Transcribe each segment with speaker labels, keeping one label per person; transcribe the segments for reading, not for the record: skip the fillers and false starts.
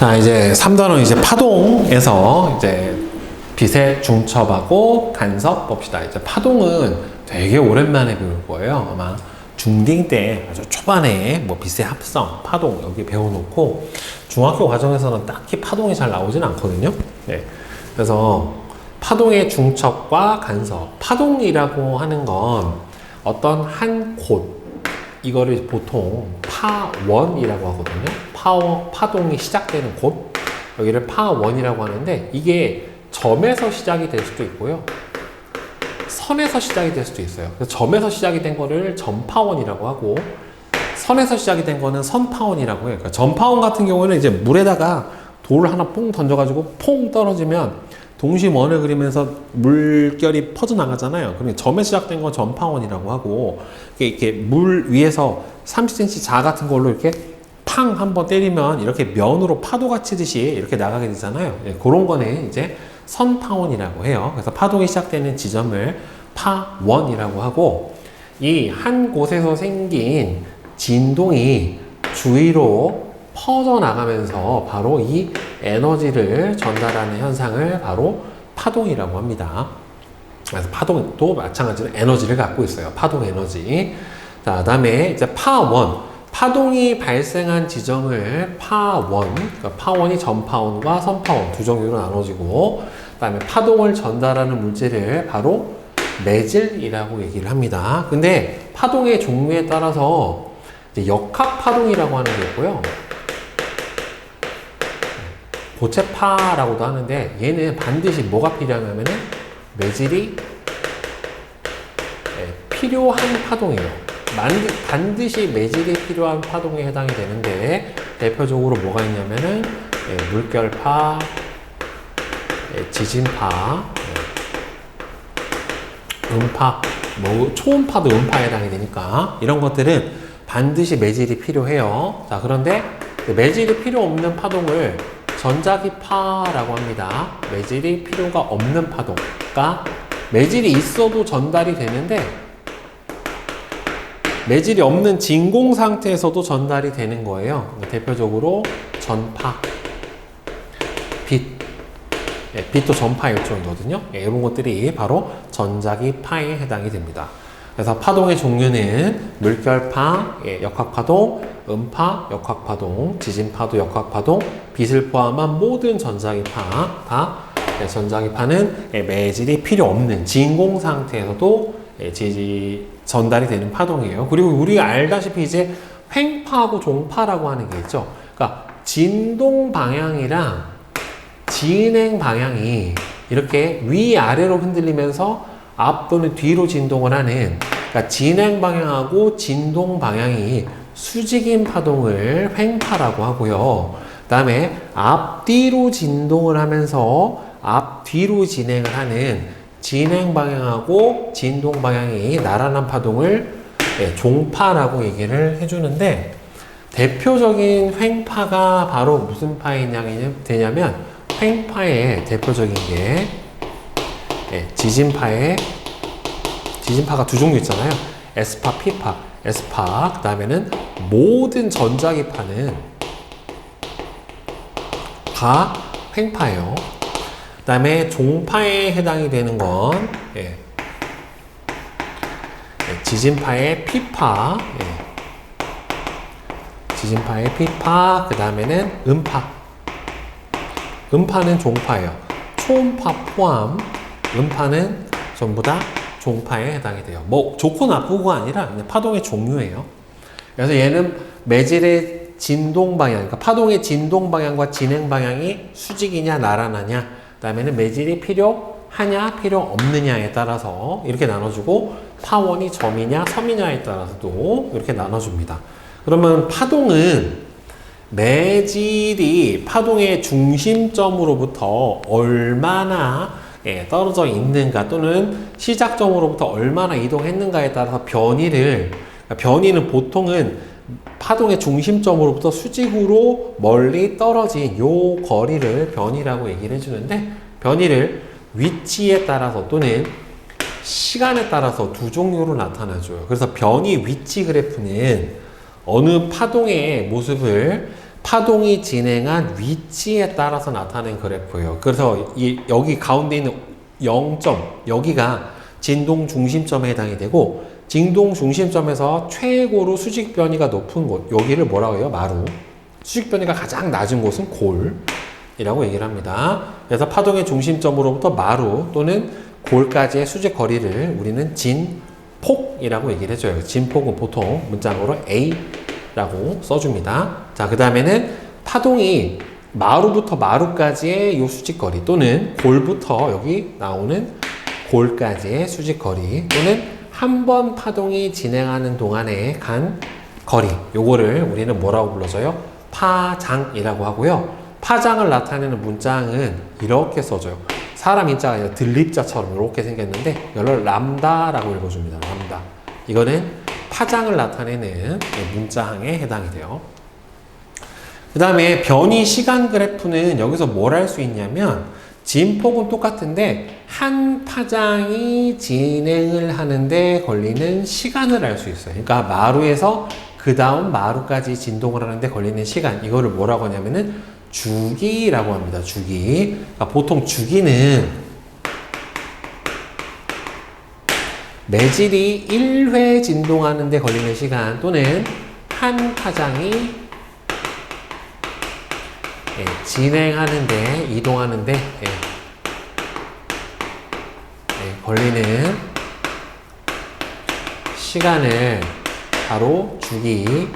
Speaker 1: 자, 이제 3단원 이제 파동에서 이제 빛의 중첩하고 간섭 봅시다. 이제 파동은 되게 오랜만에 배울 거예요. 아마 중딩 때 아주 초반에 뭐 빛의 합성, 파동 여기 배워놓고 중학교 과정에서는 딱히 파동이 잘 나오진 않거든요. 네. 그래서 파동의 중첩과 간섭. 파동이라고 하는 건 어떤 한 곳, 이거를 보통 파원이라고 하거든요. 파동이 시작되는 곳, 여기를 파원이라고 하는데, 이게 점에서 시작이 될 수도 있고요, 선에서 시작이 될 수도 있어요. 그래서 점에서 시작이 된 거를 점파원이라고 하고, 선에서 시작이 된 거는 선파원이라고 해요. 그러니까 점파원 같은 경우는 이제 물에다가 돌을 하나 뽕 던져가지고 퐁 떨어지면 동심원을 그리면서 물결이 퍼져나가잖아요. 그러니까 점에 시작된 건 점파원이라고 하고, 이렇게 물 위에서 30cm 자 같은 걸로 이렇게 팡 한번 때리면 이렇게 면으로 파도가 치듯이 이렇게 나가게 되잖아요. 네, 그런 거는 이제 선파원이라고 해요. 그래서 파동이 시작되는 지점을 파원이라고 하고, 이 한 곳에서 생긴 진동이 주위로 퍼져나가면서 바로 이 에너지를 전달하는 현상을 바로 파동이라고 합니다. 그래서 파동도 마찬가지로 에너지를 갖고 있어요. 파동 에너지. 자, 그다음에 이제 파원. 파동이 발생한 지점을 파원, 그러니까 파원이 점파원과 선파원 두 종류로 나눠지고, 그다음에 파동을 전달하는 물질을 바로 매질이라고 얘기를 합니다. 근데 파동의 종류에 따라서 이제 역학파동이라고 하는 게 있고요, 고체파라고도 하는데, 얘는 반드시 뭐가 필요하냐면은 매질이 필요한 파동이에요. 반드시 매질이 필요한 파동에 해당이 되는데, 대표적으로 뭐가 있냐면은 물결파, 지진파, 음파, 뭐 초음파도 음파에 해당이 되니까 이런 것들은 반드시 매질이 필요해요. 자, 그런데 매질이 필요 없는 파동을 전자기파라고 합니다. 매질이 필요가 없는 파동. 그러니까 매질이 있어도 전달이 되는데, 매질이 없는 진공 상태에서도 전달이 되는 거예요. 대표적으로 전파, 빛, 빛도 전파의 일종이거든요. 이런 것들이 바로 전자기파에 해당이 됩니다. 그래서 파동의 종류는 물결파, 역학파동, 음파, 역학파동, 지진파도 역학파동, 빛을 포함한 모든 전자기파, 다 전자기파는 매질이 필요 없는 진공 상태에서도 전달이 되는 파동이에요. 그리고 우리가 알다시피 이제 횡파하고 종파라고 하는 게 있죠. 그러니까 진동 방향이랑 진행 방향이 이렇게 위아래로 흔들리면서 앞 또는 뒤로 진동을 하는, 그러니까 진행 방향하고 진동 방향이 수직인 파동을 횡파라고 하고요. 그 다음에 앞뒤로 진동을 하면서 앞뒤로 진행을 하는 진행 방향하고 진동 방향이 나란한 파동을 종파라고 얘기를 해주는데, 대표적인 횡파가 바로 무슨 파이냐면, 횡파의 대표적인 게 지진파가 두 종류 있잖아요. S파, P파. S파, 그 다음에는 모든 전자기파는 다 횡파예요. 그 다음에 종파에 해당이 되는 건 지진파의 P파, 지진파의 P파, 그 다음에는 음파. 음파는 종파예요. 초음파 포함 음파는 전부 다 종파에 해당이 돼요. 뭐 좋고 나쁘고가 아니라 그냥 파동의 종류예요. 그래서 얘는 매질의 진동 방향, 그러니까 파동의 진동 방향과 진행 방향이 수직이냐 나란하냐, 그 다음에는 매질이 필요하냐 필요 없느냐에 따라서 이렇게 나눠주고, 파원이 점이냐 섬이냐에 따라서도 이렇게 나눠줍니다. 그러면 파동은 매질이 파동의 중심점으로부터 얼마나 떨어져 있는가, 또는 시작점으로부터 얼마나 이동했는가에 따라서 변이는 보통은 파동의 중심점으로부터 수직으로 멀리 떨어진 요 거리를 변이라고 얘기를 해주는데, 변이를 위치에 따라서 또는 시간에 따라서 두 종류로 나타나줘요. 그래서 변이 위치 그래프는 어느 파동의 모습을 파동이 진행한 위치에 따라서 나타낸 그래프예요. 그래서 여기 가운데 있는 0점, 여기가 진동 중심점에 해당이 되고, 진동 중심점에서 최고로 수직 변이가 높은 곳, 여기를 뭐라고 해요? 마루. 수직 변이가 가장 낮은 곳은 골이라고 얘기를 합니다. 그래서 파동의 중심점으로부터 마루 또는 골까지의 수직 거리를 우리는 진폭이라고 얘기를 해줘요. 진폭은 보통 문장으로 A라고 써줍니다. 자, 그 다음에는 파동이 마루부터 마루까지의 요 수직 거리 또는 골부터 여기 나오는 골까지의 수직 거리 또는 한 번 파동이 진행하는 동안에 간 거리, 요거를 우리는 뭐라고 불러줘요? 파장이라고 하고요. 파장을 나타내는 문장은 이렇게 써줘요. 사람 인자가 아니라 들립자처럼 이렇게 생겼는데 이걸 람다라고 읽어줍니다. 람다. 이거는 파장을 나타내는 문장에 해당이 돼요. 그 다음에 변이 시간 그래프는 여기서 뭘 할 수 있냐면 진폭은 똑같은데 한 파장이 진행을 하는데 걸리는 시간을 알 수 있어요. 그러니까 마루에서 그 다음 마루까지 진동을 하는데 걸리는 시간, 이거를 뭐라고 하냐면은 주기라고 합니다. 주기. 그러니까 보통 주기는 매질이 1회 진동하는데 걸리는 시간 또는 한 파장이 진행하는데, 이동하는데 걸리는 시간을 바로 주기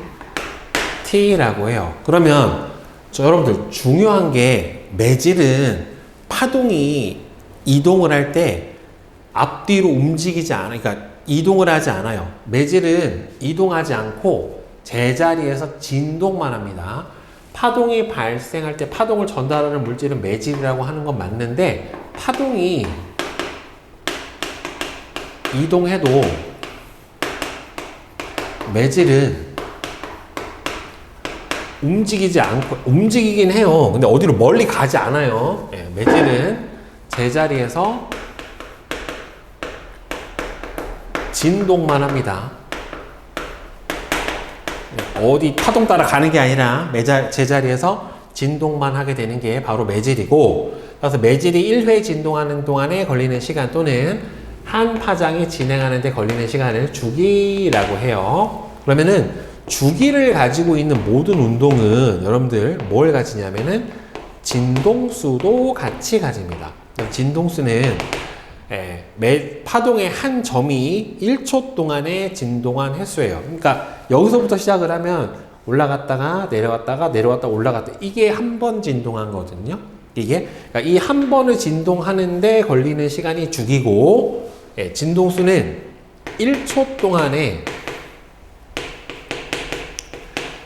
Speaker 1: T라고 해요. 그러면 여러분들 중요한 게 매질은 파동이 이동을 할 때 앞뒤로 움직이지 않아요. 그러니까 이동을 하지 않아요. 매질은 이동하지 않고 제자리에서 진동만 합니다. 파동이 발생할 때 파동을 전달하는 물질은 매질이라고 하는 건 맞는데 파동이 이동해도 매질은 움직이지 않고, 움직이긴 해요. 근데 어디로 멀리 가지 않아요. 매질은 제자리에서 진동만 합니다. 어디 파동 따라 가는 게 아니라 제자리에서 진동만 하게 되는 게 바로 매질이고, 그래서 매질이 1회 진동하는 동안에 걸리는 시간 또는 한 파장이 진행하는 데 걸리는 시간을 주기라고 해요. 그러면은 주기를 가지고 있는 모든 운동은 여러분들 뭘 가지냐면은 진동수도 같이 가집니다. 진동수는 파동의 한 점이 1초 동안에 진동한 횟수예요. 그러니까 여기서부터 시작을 하면 올라갔다가 내려갔다가 내려갔다가 올라갔다, 이게 한 번 진동한 거거든요. 그러니까 이 한 번을 진동하는데 걸리는 시간이 주기고, 진동수는 1초 동안에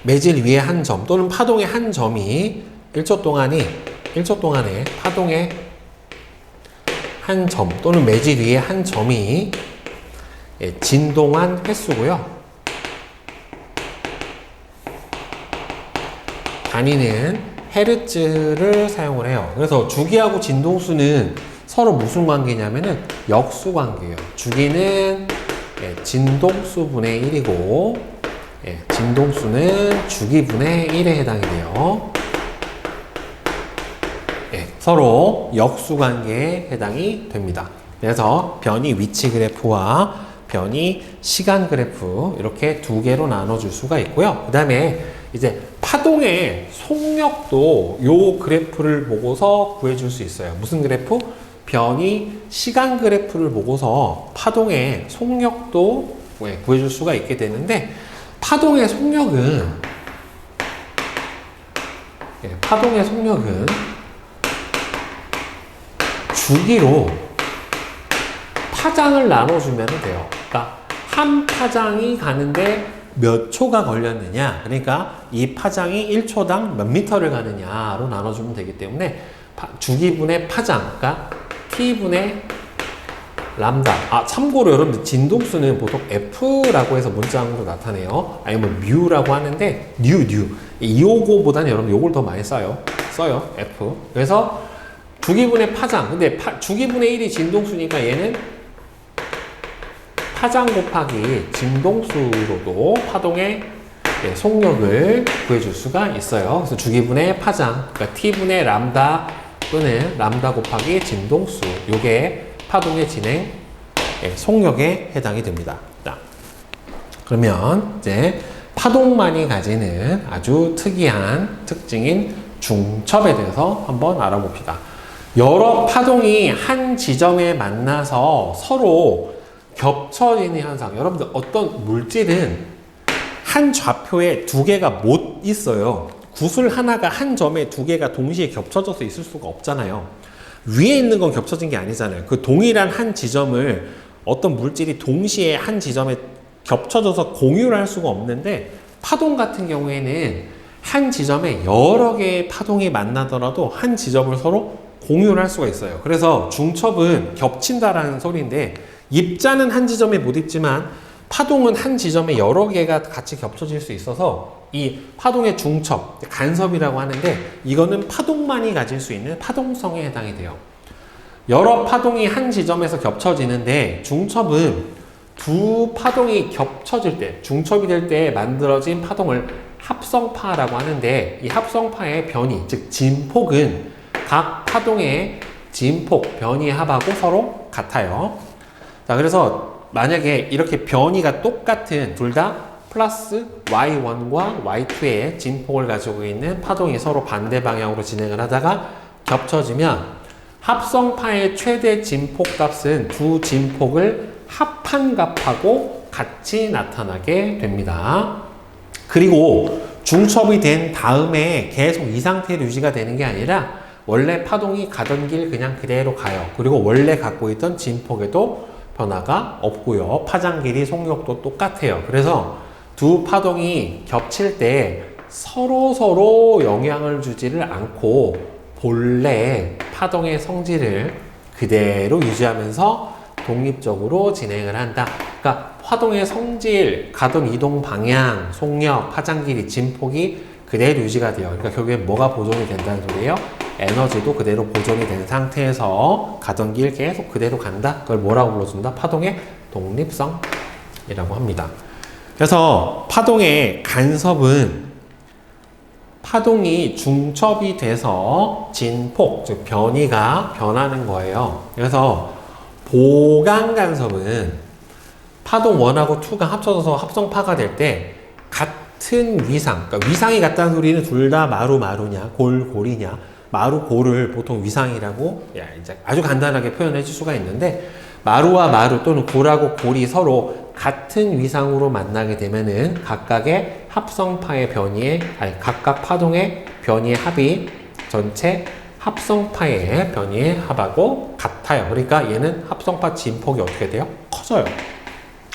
Speaker 1: 매질 위에 한 점 또는 파동의 한 점이 1초 동안에 파동의 한 점 또는 매질 위에 한 점이 진동한 횟수고요. 단위는 헤르츠를 사용을 해요. 그래서 주기하고 진동수는 서로 무슨 관계냐면은 역수 관계예요. 주기는 진동수 분의 1이고 진동수는 주기 분의 1에 해당이 돼요. 서로 역수 관계에 해당이 됩니다. 그래서 변이 위치 그래프와 변이 시간 그래프, 이렇게 두 개로 나눠줄 수가 있고요. 그 다음에 이제 파동의 속력도 요 그래프를 보고서 구해줄 수 있어요. 무슨 그래프? 변이 시간 그래프를 보고서 파동의 속력도 구해줄 수가 있게 되는데, 파동의 속력은 주기로 파장을 나눠주면 돼요. 그러니까 한 파장이 가는데 몇 초가 걸렸느냐, 그러니까 이 파장이 1초당 몇 미터를 가느냐로 나눠주면 되기 때문에 주기분의 파장, 그러니까 T분의 람다. 참고로 여러분들 진동수는 보통 F라고 해서 문장으로 나타내요. 아니면 뮤라고 하는데 뉴. 이요거보다는 여러분 요걸 더 많이 써요. F. 그래서 주기분의 파장. 근데 주기분의 1이 진동수니까 얘는 파장 곱하기 진동수로도 파동의 속력을 구해줄 수가 있어요. 그래서 주기분의 파장, 그러니까 T분의 람다 또는 람다 곱하기 진동수, 요게 파동의 진행 속력에 해당이 됩니다. 자, 그러면 이제 파동만이 가지는 아주 특이한 특징인 중첩에 대해서 한번 알아봅시다. 여러 파동이 한 지점에 만나서 서로 겹쳐지는 현상. 여러분들 어떤 물질은 한 좌표에 두 개가 못 있어요. 구슬 하나가 한 점에 두 개가 동시에 겹쳐져서 있을 수가 없잖아요. 위에 있는 건 겹쳐진 게 아니잖아요. 그 동일한 한 지점을 어떤 물질이 동시에 한 지점에 겹쳐져서 공유를 할 수가 없는데, 파동 같은 경우에는 한 지점에 여러 개의 파동이 만나더라도 한 지점을 서로 공유를 할 수가 있어요. 그래서 중첩은 겹친다라는 소리인데, 입자는 한 지점에 못 있지만 파동은 한 지점에 여러 개가 같이 겹쳐질 수 있어서 이 파동의 중첩, 간섭이라고 하는데, 이거는 파동만이 가질 수 있는 파동성에 해당이 돼요. 여러 파동이 한 지점에서 겹쳐지는데, 중첩은 두 파동이 겹쳐질 때, 중첩이 될 때 만들어진 파동을 합성파라고 하는데, 이 합성파의 변이, 즉 진폭은 각 파동의 진폭, 변이 합하고 서로 같아요. 자, 그래서 만약에 이렇게 변이가 똑같은 둘 다 플러스 y1과 y2의 진폭을 가지고 있는 파동이 서로 반대 방향으로 진행을 하다가 겹쳐지면, 합성파의 최대 진폭 값은 두 진폭을 합한 값하고 같이 나타나게 됩니다. 그리고 중첩이 된 다음에 계속 이 상태로 유지가 되는 게 아니라, 원래 파동이 가던 길 그냥 그대로 가요. 그리고 원래 갖고 있던 진폭에도 변화가 없고요. 파장 길이, 속력도 똑같아요. 그래서 두 파동이 겹칠 때 서로 영향을 주지를 않고 본래 파동의 성질을 그대로 유지하면서 독립적으로 진행을 한다. 그러니까 파동의 성질, 가동 이동 방향, 속력, 파장 길이, 진폭이 그대로 유지가 돼요. 그러니까 결국엔 뭐가 보존이 된다는 소리예요? 에너지도 그대로 보존이 된 상태에서 가던 길 계속 그대로 간다. 그걸 뭐라고 불러준다? 파동의 독립성이라고 합니다. 그래서 파동의 간섭은 파동이 중첩이 돼서 진폭, 즉 변이가 변하는 거예요. 그래서 보강 간섭은 파동 1하고 2가 합쳐져서 합성파가 될 때 같은 위상, 그러니까 위상이 같다는 소리는 둘 다 마루냐, 골이냐, 마루, 골을 보통 위상이라고 이제 아주 간단하게 표현해 줄 수가 있는데, 마루와 마루 또는 골하고 골이 서로 같은 위상으로 만나게 되면은 각각의 합성파의 변이의, 각각 파동의 변이의 합이 전체 합성파의 변이의 합하고 같아요. 그러니까 얘는 합성파 진폭이 어떻게 돼요? 커져요.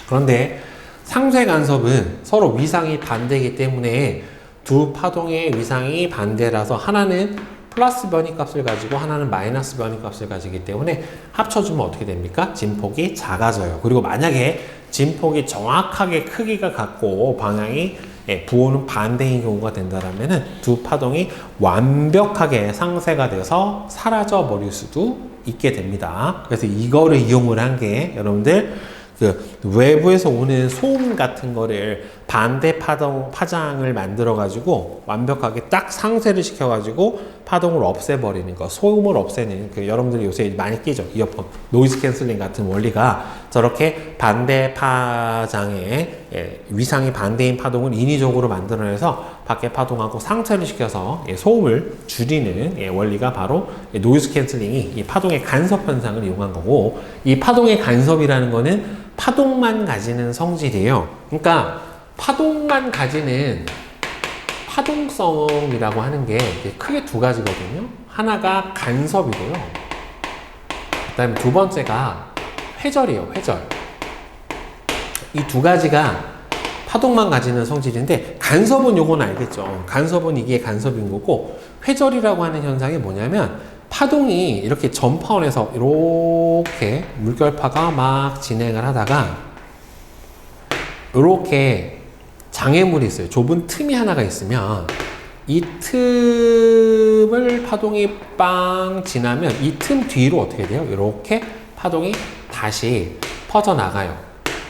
Speaker 1: 그런데 상쇄 간섭은 서로 위상이 반대이기 때문에 두 파동의 위상이 반대라서 하나는 플러스 변이값을 가지고 하나는 마이너스 변이값을 가지기 때문에 합쳐주면 어떻게 됩니까? 진폭이 작아져요. 그리고 만약에 진폭이 정확하게 크기가 같고 방향이 부호는 반대인 경우가 된다면은 두 파동이 완벽하게 상쇄가 돼서 사라져 버릴 수도 있게 됩니다. 그래서 이거를 이용을 한 게, 여러분들 그 외부에서 오는 소음 같은 거를 반대 파장을 만들어 가지고 완벽하게 딱 상쇄를 시켜 가지고 파동을 없애버리는 거, 소음을 없애는, 그 여러분들이 요새 많이 끼죠, 이어폰 노이즈 캔슬링 같은 원리가 저렇게 반대 파장의 위상이 반대인 파동을 인위적으로 만들어내서 밖에 파동하고 상쇄를 시켜서 소음을 줄이는 원리가 바로 노이즈 캔슬링이 이 파동의 간섭 현상을 이용한 거고, 이 파동의 간섭이라는 거는 파동만 가지는 성질이에요. 그러니까 파동만 가지는 파동성이라고 하는 게 크게 두 가지거든요. 하나가 간섭이고요. 그 다음에 두 번째가 회절이에요. 회절. 이 두 가지가 파동만 가지는 성질인데, 간섭은 요건 알겠죠. 간섭은 이게 간섭인 거고, 회절이라고 하는 현상이 뭐냐면, 파동이 이렇게 전파원에서 이렇게 물결파가 막 진행을 하다가 이렇게 장애물이 있어요. 좁은 틈이 하나가 있으면 이 틈을 파동이 빵 지나면 이 틈 뒤로 어떻게 돼요? 이렇게 파동이 다시 퍼져나가요.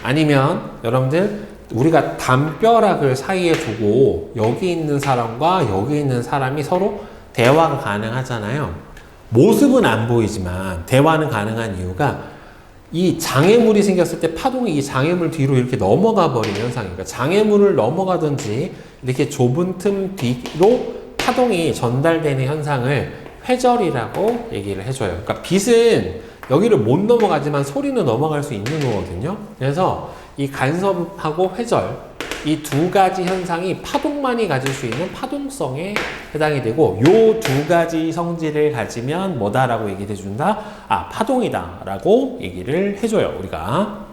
Speaker 1: 아니면 여러분들 우리가 담벼락을 사이에 두고 여기 있는 사람과 여기 있는 사람이 서로 대화가 가능하잖아요. 모습은 안 보이지만 대화는 가능한 이유가 이 장애물이 생겼을 때 파동이 이 장애물 뒤로 이렇게 넘어가 버리는 현상이니까 장애물을 넘어가든지 이렇게 좁은 틈 뒤로 파동이 전달되는 현상을 회절이라고 얘기를 해줘요. 그러니까 빛은 여기를 못 넘어가지만 소리는 넘어갈 수 있는 거거든요. 그래서 이 간섭하고 회절 이 두 가지 현상이 파동만이 가질 수 있는 파동성에 해당이 되고 요 두 가지 성질을 가지면 뭐다라고 얘기를 해준다? 아, 파동이다 라고 얘기를 해줘요, 우리가.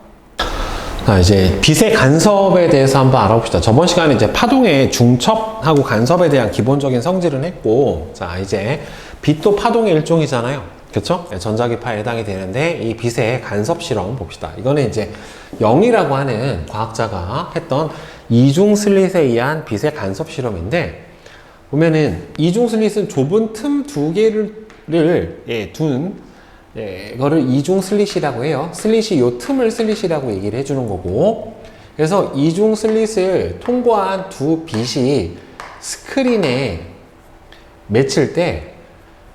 Speaker 1: 자, 이제 빛의 간섭에 대해서 한번 알아봅시다. 저번 시간에 이제 파동의 중첩하고 간섭에 대한 기본적인 성질은 했고, 자, 이제 빛도 파동의 일종이잖아요. 그렇죠? 전자기파에 해당이 되는데 이 빛의 간섭 실험 봅시다. 이거는 이제 영이라고 하는 과학자가 했던 이중 슬릿에 의한 빛의 간섭 실험인데, 보면은 이중 슬릿은 좁은 틈 두 개를 둔 이거를 이중 슬릿이라고 해요. 슬릿이 요 틈을 슬릿이라고 얘기를 해주는 거고, 그래서 이중 슬릿을 통과한 두 빛이 스크린에 맺힐 때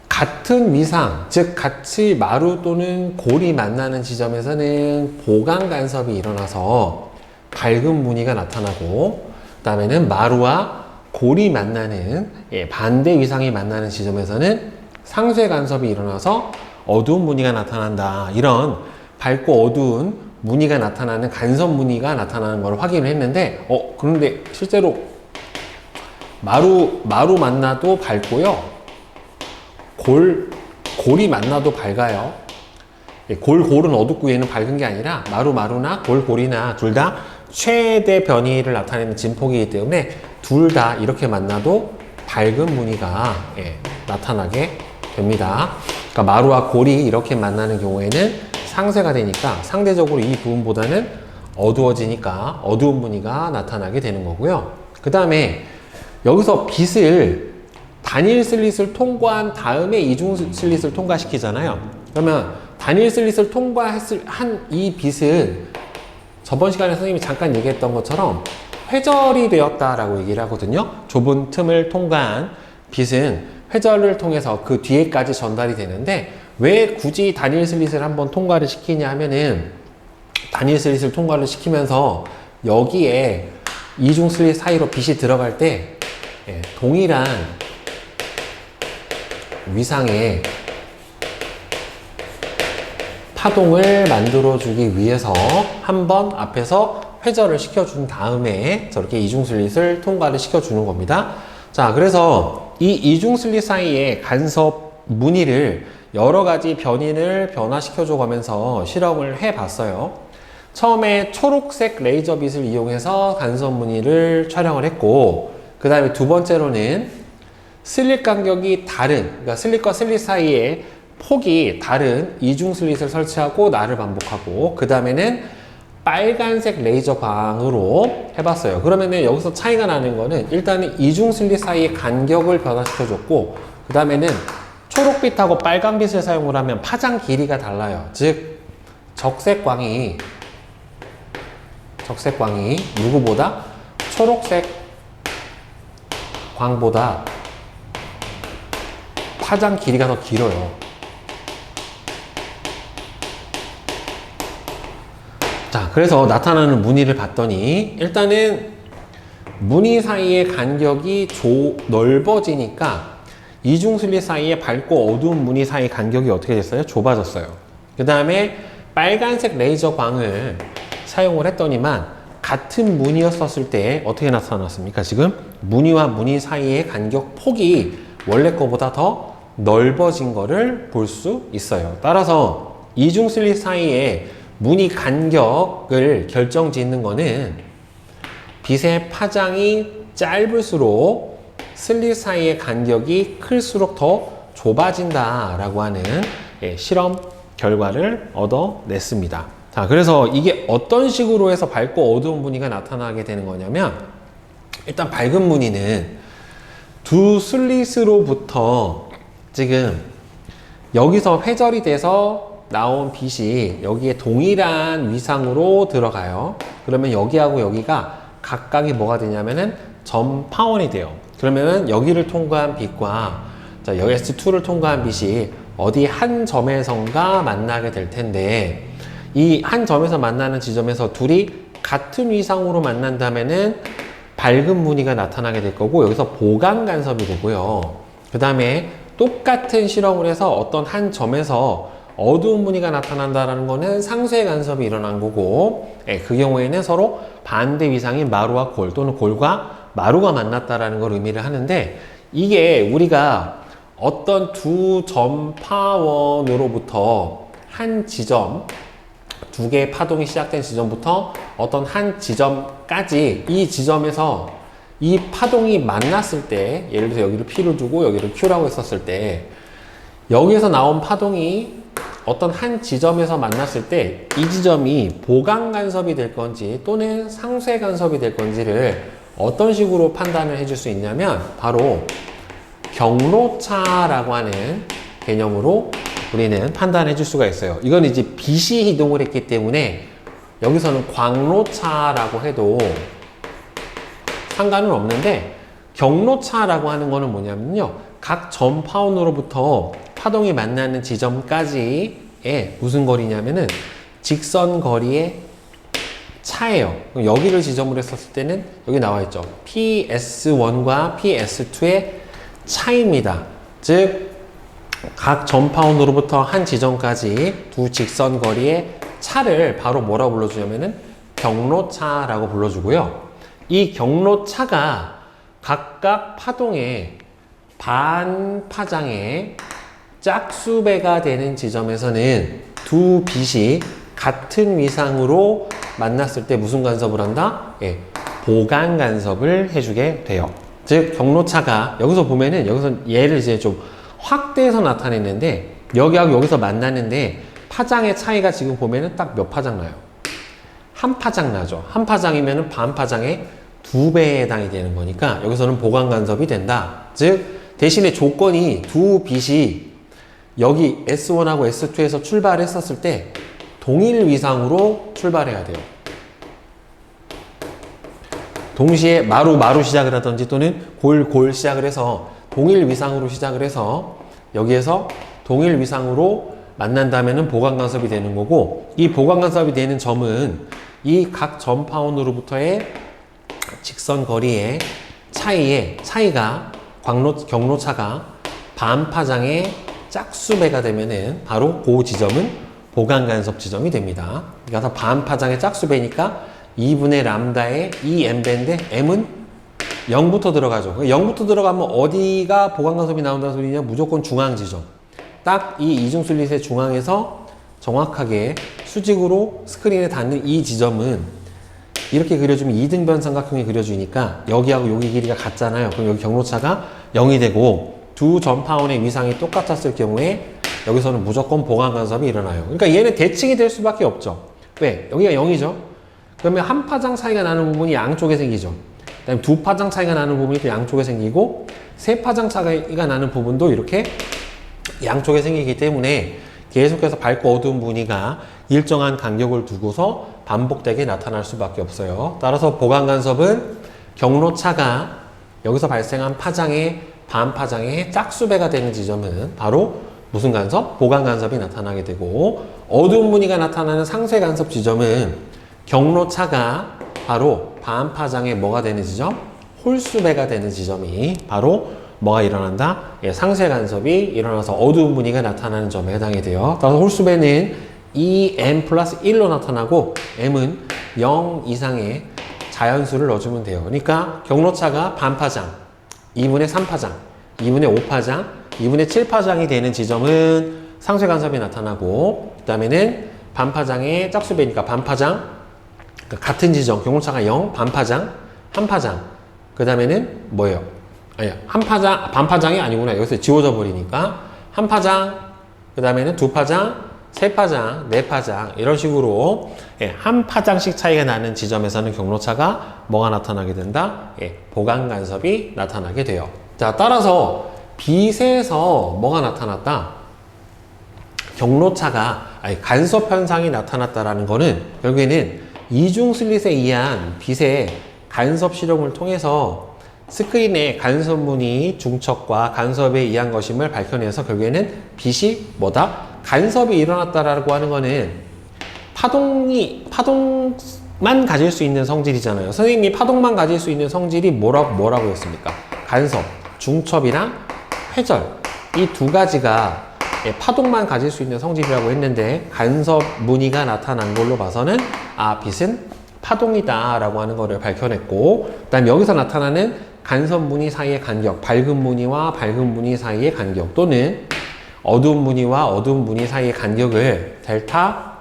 Speaker 1: 같은 위상, 즉 같이 마루 또는 골이 만나는 지점에서는 보강 간섭이 일어나서 밝은 무늬가 나타나고, 그 다음에는 마루와 골이 만나는 반대 위상이 만나는 지점에서는 상쇄 간섭이 일어나서 어두운 무늬가 나타난다. 이런 밝고 어두운 무늬가 나타나는 간섭 무늬가 나타나는 걸 확인을 했는데, 그런데 실제로 마루 만나도 밝고요. 골이 만나도 밝아요. 골은 어둡고 얘는 밝은 게 아니라 마루나 골이나 둘 다 최대 변이를 나타내는 진폭이기 때문에 둘 다 이렇게 만나도 밝은 무늬가 나타나게 됩니다. 그러니까 마루와 골이 이렇게 만나는 경우에는 상쇄가 되니까 상대적으로 이 부분보다는 어두워지니까 어두운 무늬가 나타나게 되는 거고요. 그 다음에 여기서 빛을 단일 슬릿을 통과한 다음에 이중 슬릿을 통과시키잖아요. 그러면 단일 슬릿을 통과한 이 빛은 저번 시간에 선생님이 잠깐 얘기했던 것처럼 회절이 되었다라고 얘기를 하거든요. 좁은 틈을 통과한 빛은 회절을 통해서 그 뒤에까지 전달이 되는데, 왜 굳이 단일 슬릿을 한번 통과를 시키냐 하면은, 단일 슬릿을 통과를 시키면서 여기에 이중 슬릿 사이로 빛이 들어갈 때 동일한 위상의 파동을 만들어주기 위해서 한번 앞에서 회절을 시켜준 다음에 저렇게 이중슬릿을 통과를 시켜주는 겁니다. 자, 그래서 이 이중슬릿 사이의 간섭 무늬를 여러 가지 변인을 변화시켜줘 가면서 실험을 해봤어요. 처음에 초록색 레이저 빛을 이용해서 간섭 무늬를 촬영을 했고, 그 다음에 두 번째로는 슬릿 간격이 다른, 그러니까 슬릿과 슬릿 사이에 폭이 다른 이중 슬릿을 설치하고 날을 반복하고, 그 다음에는 빨간색 레이저 광으로 해봤어요. 그러면은 여기서 차이가 나는 거는 일단은 이중 슬릿 사이의 간격을 변화시켜줬고, 그 다음에는 초록빛하고 빨간빛을 사용을 하면 파장 길이가 달라요. 즉 적색광이 누구보다 초록색 광보다 파장 길이가 더 길어요. 자, 그래서 나타나는 무늬를 봤더니 일단은 무늬 사이의 간격이 넓어지니까 이중슬릿 사이에 밝고 어두운 무늬 사이 간격이 어떻게 됐어요? 좁아졌어요. 그 다음에 빨간색 레이저 광을 사용을 했더니만 같은 무늬였었을 때 어떻게 나타났습니까? 지금 무늬와 무늬 사이의 간격 폭이 원래 거보다 더 넓어진 거를 볼 수 있어요. 따라서 이중슬릿 사이에 무늬 간격을 결정짓는 거는 빛의 파장이 짧을수록 슬릿 사이의 간격이 클수록 더 좁아진다 라고 하는 실험 결과를 얻어냈습니다. 자, 그래서 이게 어떤 식으로 해서 밝고 어두운 무늬가 나타나게 되는 거냐면, 일단 밝은 무늬는 두 슬릿으로부터 지금 여기서 회절이 돼서 나온 빛이 여기에 동일한 위상으로 들어가요. 그러면 여기하고 여기가 각각이 뭐가 되냐면은 점파원이 돼요. 그러면은 여기를 통과한 빛과 자, 여기 S2를 통과한 빛이 어디 한 점에선가 만나게 될 텐데, 이 한 점에서 만나는 지점에서 둘이 같은 위상으로 만난다면은 밝은 무늬가 나타나게 될 거고, 여기서 보강 간섭이 되고요. 그 다음에 똑같은 실험을 해서 어떤 한 점에서 어두운 무늬가 나타난다는 거는 상쇄 간섭이 일어난 거고, 그 경우에는 서로 반대 위상인 마루와 골 또는 골과 마루가 만났다라는 걸 의미를 하는데, 이게 우리가 어떤 두 점파원으로부터 한 지점, 두 개의 파동이 시작된 지점부터 어떤 한 지점까지, 이 지점에서 이 파동이 만났을 때, 예를 들어서 여기를 P로 두고 여기를 Q라고 했었을 때, 여기에서 나온 파동이 어떤 한 지점에서 만났을 때 이 지점이 보강 간섭이 될 건지 또는 상쇄 간섭이 될 건지를 어떤 식으로 판단을 해줄 수 있냐면, 바로 경로차라고 하는 개념으로 우리는 판단해 줄 수가 있어요. 이건 이제 빛이 이동을 했기 때문에 여기서는 광로차라고 해도 상관은 없는데, 경로차라고 하는 거는 뭐냐면요, 각 점파원으로부터 파동이 만나는 지점까지의 무슨 거리냐면은 직선 거리의 차예요. 여기를 지점으로 했었을 때는 여기 나와 있죠. PS1과 PS2의 차이입니다. 즉 각 점파원으로부터 한 지점까지 두 직선 거리의 차를 바로 뭐라고 불러주냐면은 경로차라고 불러주고요. 이 경로차가 각각 파동의 반파장의 짝수배가 되는 지점에서는 두 빛이 같은 위상으로 만났을 때 무슨 간섭을 한다? 예, 보강 간섭을 해주게 돼요. 즉 경로차가 여기서 보면은, 여기서 얘를 이제 좀 확대해서 나타냈는데, 여기하고 여기서 만났는데 파장의 차이가 지금 보면은 딱 몇 파장 나요? 한 파장 나죠. 한 파장이면은 반 파장의 2배에 해당이 되는 거니까 여기서는 보강 간섭이 된다. 즉 대신에 조건이 두 빛이 여기 S1하고 S2에서 출발했었을 때 동일 위상으로 출발해야 돼요. 동시에 마루 시작을 하든지 또는 골 시작을 해서 동일 위상으로 시작을 해서 여기에서 동일 위상으로 만난다면은 보강 간섭이 되는 거고, 이 보강 간섭이 되는 점은 이 각 점파원으로부터의 직선 거리의 차이가 경로차가 반파장의 짝수배가 되면은 바로 그 지점은 보강 간섭 지점이 됩니다. 그러니까 반파장의 짝수배니까 2분의 람다의 2m배인데 m은 0부터 들어가죠. 0부터 들어가면 어디가 보강 간섭이 나온다는 소리냐? 무조건 중앙 지점. 딱 이 이중슬릿의 중앙에서 정확하게 수직으로 스크린에 닿는 이 지점은 이렇게 그려주면 2등변 삼각형이 그려지니까 여기하고 여기 길이가 같잖아요. 그럼 여기 경로차가 0이 되고, 두 점파원의 위상이 똑같았을 경우에 여기서는 무조건 보강 간섭이 일어나요. 그러니까 얘는 대칭이 될 수밖에 없죠. 왜? 여기가 0이죠. 그러면 한 파장 차이가 나는 부분이 양쪽에 생기죠. 그다음에 두 파장 차이가 나는 부분이 또 양쪽에 생기고, 세 파장 차이가 나는 부분도 이렇게 양쪽에 생기기 때문에 계속해서 밝고 어두운 무늬가 일정한 간격을 두고서 반복되게 나타날 수밖에 없어요. 따라서 보강 간섭은 경로차가 여기서 발생한 파장의 반파장의 짝수배가 되는 지점은 바로 무슨 간섭? 보강 간섭이 나타나게 되고, 어두운 무늬가 나타나는 상쇄 간섭 지점은 경로차가 바로 반파장의 뭐가 되는 지점? 홀수배가 되는 지점이 바로 뭐가 일어난다? 예, 상쇄 간섭이 일어나서 어두운 무늬가 나타나는 점에 해당이 돼요. 따라서 홀수배는 2m 플러스 1로 나타나고, m은 0 이상의 자연수를 넣어주면 돼요. 그러니까 경로차가 반파장, 2분의 3파장, 2분의 5파장, 2분의 7파장이 되는 지점은 상쇄 간섭이 나타나고, 그 다음에는 반파장의 짝수배니까 반파장, 같은 지점, 경로차가 0, 반파장, 한파장, 그 다음에는 뭐예요? 아니야, 한파장, 반파장이 아니구나. 여기서 지워져 버리니까 한파장, 그 다음에는 두 파장, 세 파장, 네 파장, 이런 식으로 한 파장씩 차이가 나는 지점에서는 경로차가 뭐가 나타나게 된다? 보강 간섭이 나타나게 돼요. 자, 따라서 빛에서 뭐가 나타났다? 경로차가 아니, 간섭 현상이 나타났다라는 거는 결국에는 이중 슬릿에 의한 빛의 간섭 실험을 통해서 스크린에 간섭무늬 중첩과 간섭에 의한 것임을 밝혀내서 결국에는 빛이 뭐다? 간섭이 일어났다라고 하는 거는 파동만 가질 수 있는 성질이잖아요. 선생님이 파동만 가질 수 있는 성질이 뭐라고 했습니까? 간섭, 중첩이나 회절. 이 두 가지가 파동만 가질 수 있는 성질이라고 했는데 간섭 무늬가 나타난 걸로 봐서는 빛은 파동이다 라고 하는 것을 밝혀냈고, 그 다음 여기서 나타나는 간섭 무늬 사이의 간격, 밝은 무늬와 밝은 무늬 사이의 간격, 또는 어두운 무늬와 어두운 무늬 사이의 간격을 델타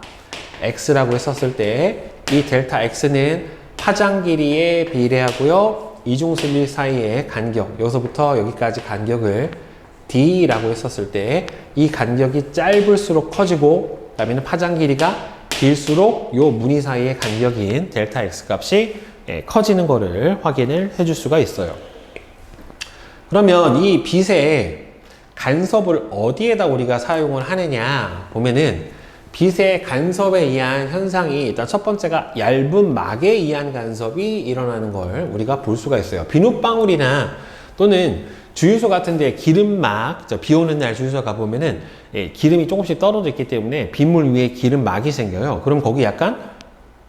Speaker 1: X라고 했었을 때 이 델타 X는 파장 길이에 비례하고요, 이중 슬릿 사이의 간격, 여기서부터 여기까지 간격을 D라고 했었을 때 이 간격이 짧을수록 커지고, 그 다음에는 파장 길이가 길수록 요 무늬 사이의 간격인 델타 X 값이 커지는 거를 확인을 해줄 수가 있어요. 그러면 이 빛의 간섭을 어디에다 우리가 사용을 하느냐 보면은, 빛의 간섭에 의한 현상이 일단 첫 번째가 얇은 막에 의한 간섭이 일어나는 걸 우리가 볼 수가 있어요. 비눗방울이나 또는 주유소 같은 데 기름막, 비 오는 날 주유소 가보면은 기름이 조금씩 떨어져 있기 때문에 빗물 위에 기름막이 생겨요. 그럼 거기 약간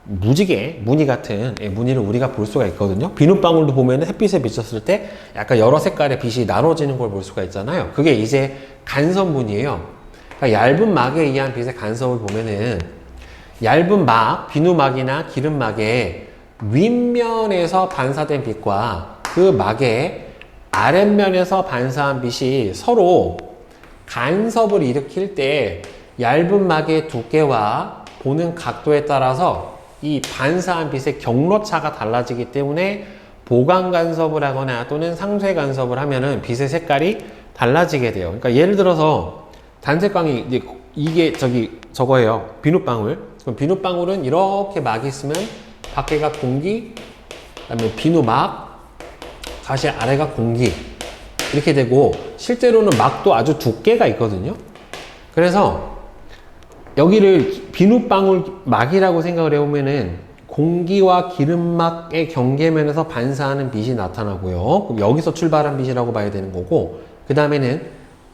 Speaker 1: 무지개, 무늬 같은 무늬를 우리가 볼 수가 있거든요. 비눗방울도 보면은 햇빛에 비쳤을 때 약간 여러 색깔의 빛이 나눠지는 걸 볼 수가 있잖아요. 그게 이제 간섭 무늬예요. 그러니까 얇은 막에 의한 빛의 간섭을 보면은 얇은 막, 비누막이나 기름막의 윗면에서 반사된 빛과 그 막의 아랫면에서 반사한 빛이 서로 간섭을 일으킬 때 얇은 막의 두께와 보는 각도에 따라서 이 반사한 빛의 경로차가 달라지기 때문에 보강 간섭을 하거나 또는 상쇄 간섭을 하면은 빛의 색깔이 달라지게 돼요. 그러니까 예를 들어서 단색광이 이게 저거예요. 비눗방울. 그럼 비눗방울은 이렇게 막이 있으면 밖에가 공기, 그다음에 비누막, 다시 아래가 공기 이렇게 되고, 실제로는 막도 아주 두께가 있거든요. 그래서 여기를 비눗방울 막이라고 생각을 해보면은 공기와 기름막의 경계면에서 반사하는 빛이 나타나고요. 그럼 여기서 출발한 빛이라고 봐야 되는 거고, 그 다음에는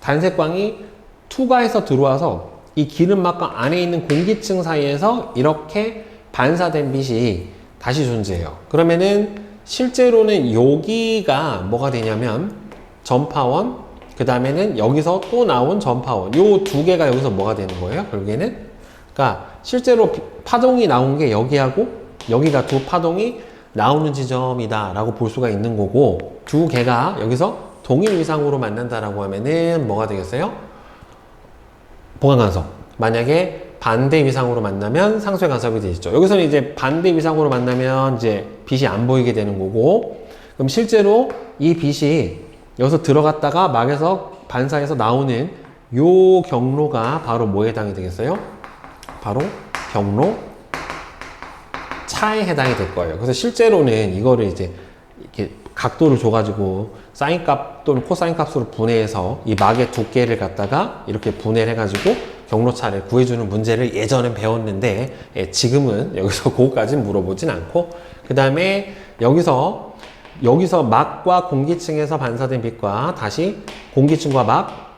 Speaker 1: 단색광이 투과해서 들어와서 이 기름막과 안에 있는 공기층 사이에서 이렇게 반사된 빛이 다시 존재해요. 그러면은 실제로는 여기가 뭐가 되냐면 전파원, 그 다음에는 여기서 또 나온 전파원, 요 두 개가 여기서 뭐가 되는 거예요? 결국에는. 그러니까 실제로 파동이 나온 게 여기하고 여기가 두 파동이 나오는 지점이다 라고 볼 수가 있는 거고, 두 개가 여기서 동일 위상으로 만난다라고 하면은 뭐가 되겠어요? 보강 간섭. 만약에 반대 위상으로 만나면 상쇄 간섭이 되겠죠. 여기서는 이제 반대 위상으로 만나면 이제 빛이 안 보이게 되는 거고, 그럼 실제로 이 빛이 여기서 들어갔다가 막에서 반사해서 나오는 요 경로가 바로 뭐에 해당이 되겠어요? 바로 경로 차에 해당이 될 거예요. 그래서 실제로는 이거를 이제 이렇게 각도를 줘가지고 사인 값 또는 코사인 값으로 분해해서 이 막의 두께를 갖다가 이렇게 분해를 해가지고 경로차를 구해주는 문제를 예전에 배웠는데, 지금은 여기서 그거까지는 물어보진 않고, 그 다음에 여기서 막과 공기층에서 반사된 빛과 다시 공기층과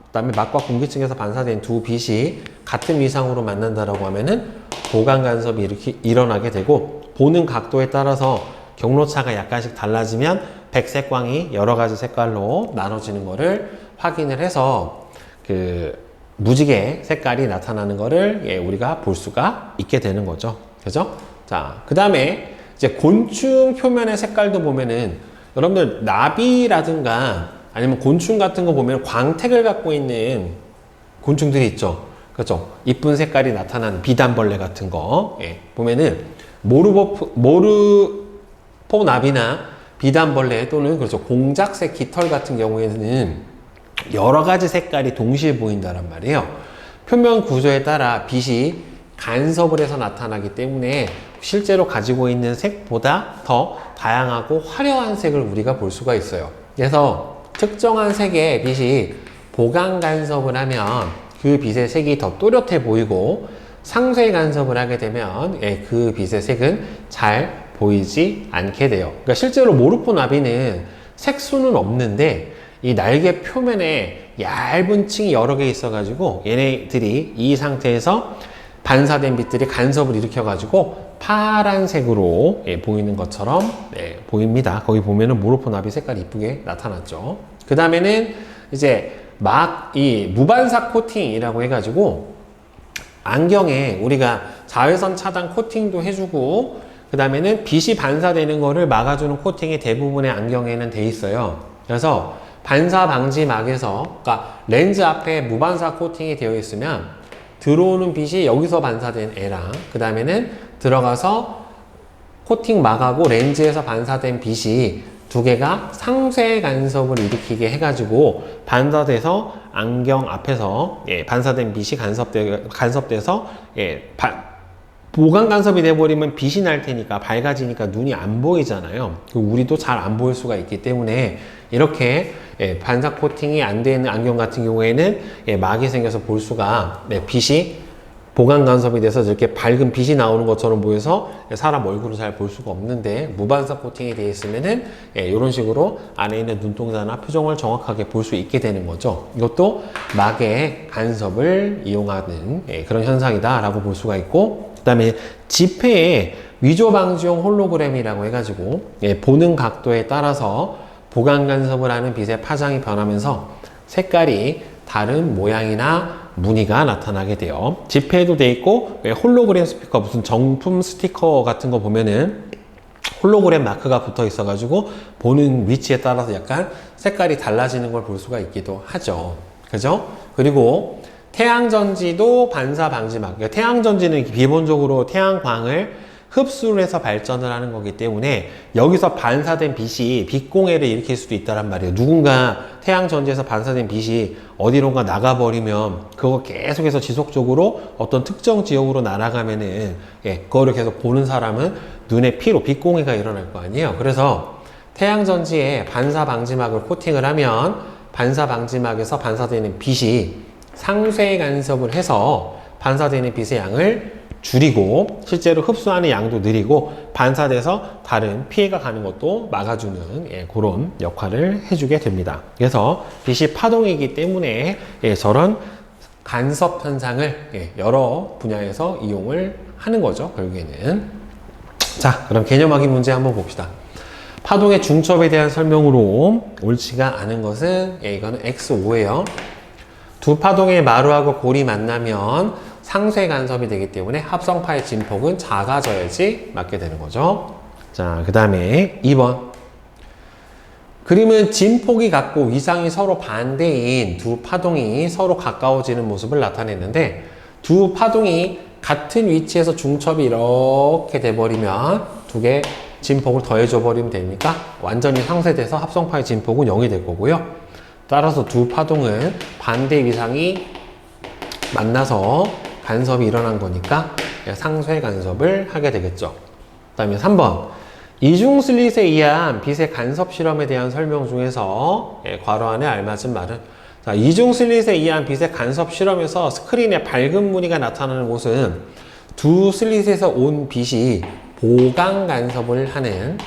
Speaker 1: 그다음에 막과 공기층에서 반사된 두 빛이 같은 위상으로 만난다라고 하면은 보강 간섭이 이렇게 일어나게 되고, 보는 각도에 따라서 경로차가 약간씩 달라지면 백색광이 여러 가지 색깔로 나눠지는 거를 확인을 해서 그 무지개 색깔이 나타나는 거를 우리가 볼 수가 있게 되는 거죠. 그죠? 자, 그 다음에 이제 곤충 표면의 색깔도 보면은 여러분들 나비라든가 아니면 곤충 같은 거 보면 광택을 갖고 있는 곤충들이 있죠. 그렇죠? 이쁜 색깔이 나타나는 비단벌레 같은 거 보면은 모르포나비나 비단벌레 또는 그렇죠 공작새 깃털 같은 경우에는 여러 가지 색깔이 동시에 보인다란 말이에요. 표면 구조에 따라 빛이 간섭을 해서 나타나기 때문에 실제로 가지고 있는 색보다 더 다양하고 화려한 색을 우리가 볼 수가 있어요. 그래서 특정한 색의 빛이 보강 간섭을 하면 그 빛의 색이 더 또렷해 보이고 상쇄 간섭을 하게 되면 그 빛의 색은 잘 보이지 않게 돼요. 그러니까 실제로 모르포나비는 색소는 없는데 이 날개 표면에 얇은 층이 여러 개 있어 가지고 얘네들이 이 상태에서 반사된 빛들이 간섭을 일으켜 가지고 파란색으로 보이는 것처럼 보입니다. 거기 보면은 모르포나비 색깔이 이쁘게 나타났죠. 그 다음에는 이제 막 이 무반사 코팅이라고 해가지고 안경에 우리가 자외선 차단 코팅도 해주고 그 다음에는 빛이 반사되는 거를 막아주는 코팅이 대부분의 안경에는 돼 있어요. 그래서 반사 방지 막에서 그러니까 렌즈 앞에 무반사 코팅이 되어 있으면 들어오는 빛이 여기서 반사된 애랑 그 다음에는 들어가서 코팅 막하고 렌즈에서 반사된 빛이 두 개가 상쇄 간섭을 일으키게 해가지고 반사돼서 안경 앞에서 반사된 빛이 간섭돼서 보강 간섭이 돼버리면 빛이 날 테니까 밝아지니까 눈이 안 보이잖아요. 우리도 잘 안 보일 수가 있기 때문에 이렇게 반사 코팅이 안 되는 안경 같은 경우에는 막이 생겨서 볼 수가 빛이 보강 간섭이 돼서 이렇게 밝은 빛이 나오는 것처럼 보여서 사람 얼굴을 잘 볼 수가 없는데 무반사 코팅이 되어 있으면은 이런 식으로 안에 있는 눈동자나 표정을 정확하게 볼 수 있게 되는 거죠. 이것도 막의 간섭을 이용하는 그런 현상이다 라고 볼 수가 있고, 그 다음에 지폐에 위조 방지용 홀로그램이라고 해가지고 보는 각도에 따라서 보강 간섭을 하는 빛의 파장이 변하면서 색깔이 다른 모양이나 무늬가 나타나게 돼요. 지폐에도 돼 있고 홀로그램 스피커 무슨 정품 스티커 같은 거 보면은 홀로그램 마크가 붙어 있어 가지고 보는 위치에 따라서 약간 색깔이 달라지는 걸 볼 수가 있기도 하죠. 그죠? 그리고 태양전지도 반사 방지막. 그러니까 태양전지는 기본적으로 태양광을 흡수를 해서 발전을 하는 거기 때문에 여기서 반사된 빛이 빛공해를 일으킬 수도 있다란 말이에요. 누군가 태양전지에서 반사된 빛이 어디론가 나가버리면 그거 계속해서 지속적으로 어떤 특정 지역으로 날아가면은 그거를 계속 보는 사람은 눈에 피로 빛공해가 일어날 거 아니에요. 그래서 태양전지에 반사 방지막을 코팅을 하면 반사 방지막에서 반사되는 빛이 상쇄 간섭을 해서 반사되는 빛의 양을 줄이고 실제로 흡수하는 양도 느리고 반사돼서 다른 피해가 가는 것도 막아주는 그런 역할을 해주게 됩니다. 그래서 빛이 파동이기 때문에 저런 간섭 현상을 여러 분야에서 이용을 하는 거죠. 결국에는. 자, 그럼 개념 확인 문제 한번 봅시다. 파동의 중첩에 대한 설명으로 옳지가 않은 것은 이거는 X5예요. 두 파동의 마루하고 골이 만나면 상쇄 간섭이 되기 때문에 합성파의 진폭은 작아져야지 맞게 되는 거죠. 자, 그 다음에 2번. 그림은 진폭이 같고 위상이 서로 반대인 두 파동이 서로 가까워지는 모습을 나타냈는데 두 파동이 같은 위치에서 중첩이 이렇게 돼버리면 두 개 진폭을 더해줘 버리면 됩니까? 완전히 상쇄돼서 합성파의 진폭은 0이 될 거고요. 따라서 두 파동은 반대 위상이 만나서 간섭이 일어난 거니까 상쇄 간섭을 하게 되겠죠. 그 다음에 3번. 이중 슬릿에 의한 빛의 간섭 실험에 대한 설명 중에서 괄호 안에 알맞은 말은, 자, 이중 슬릿에 의한 빛의 간섭 실험에서 스크린에 밝은 무늬가 나타나는 곳은 두 슬릿에서 온 빛이 보강 간섭을 하는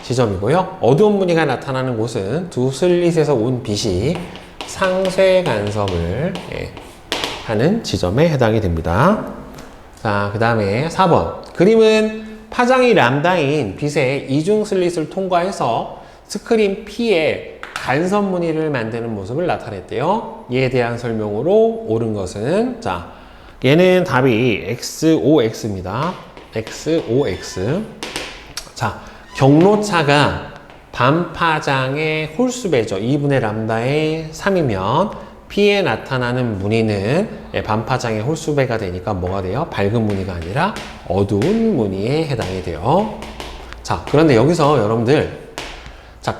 Speaker 1: 지점이고요. 어두운 무늬가 나타나는 곳은 두 슬릿에서 온 빛이 상쇄 간섭을 하는 지점에 해당이 됩니다. 자, 그 다음에 4번. 그림은 파장이 람다인 빛의 이중 슬릿을 통과해서 스크린 P에 간섭 무늬를 만드는 모습을 나타냈대요. 이에 대한 설명으로 옳은 것은, 자, 얘는 답이 X5X입니다. X5X. 자, 경로차가 반파장의 홀수배죠. 2분의 람다의 3이면 P에 나타나는 무늬는 반파장의 홀수배가 되니까 뭐가 돼요? 밝은 무늬가 아니라 어두운 무늬에 해당이 돼요. 자, 그런데 여기서 여러분들, 자,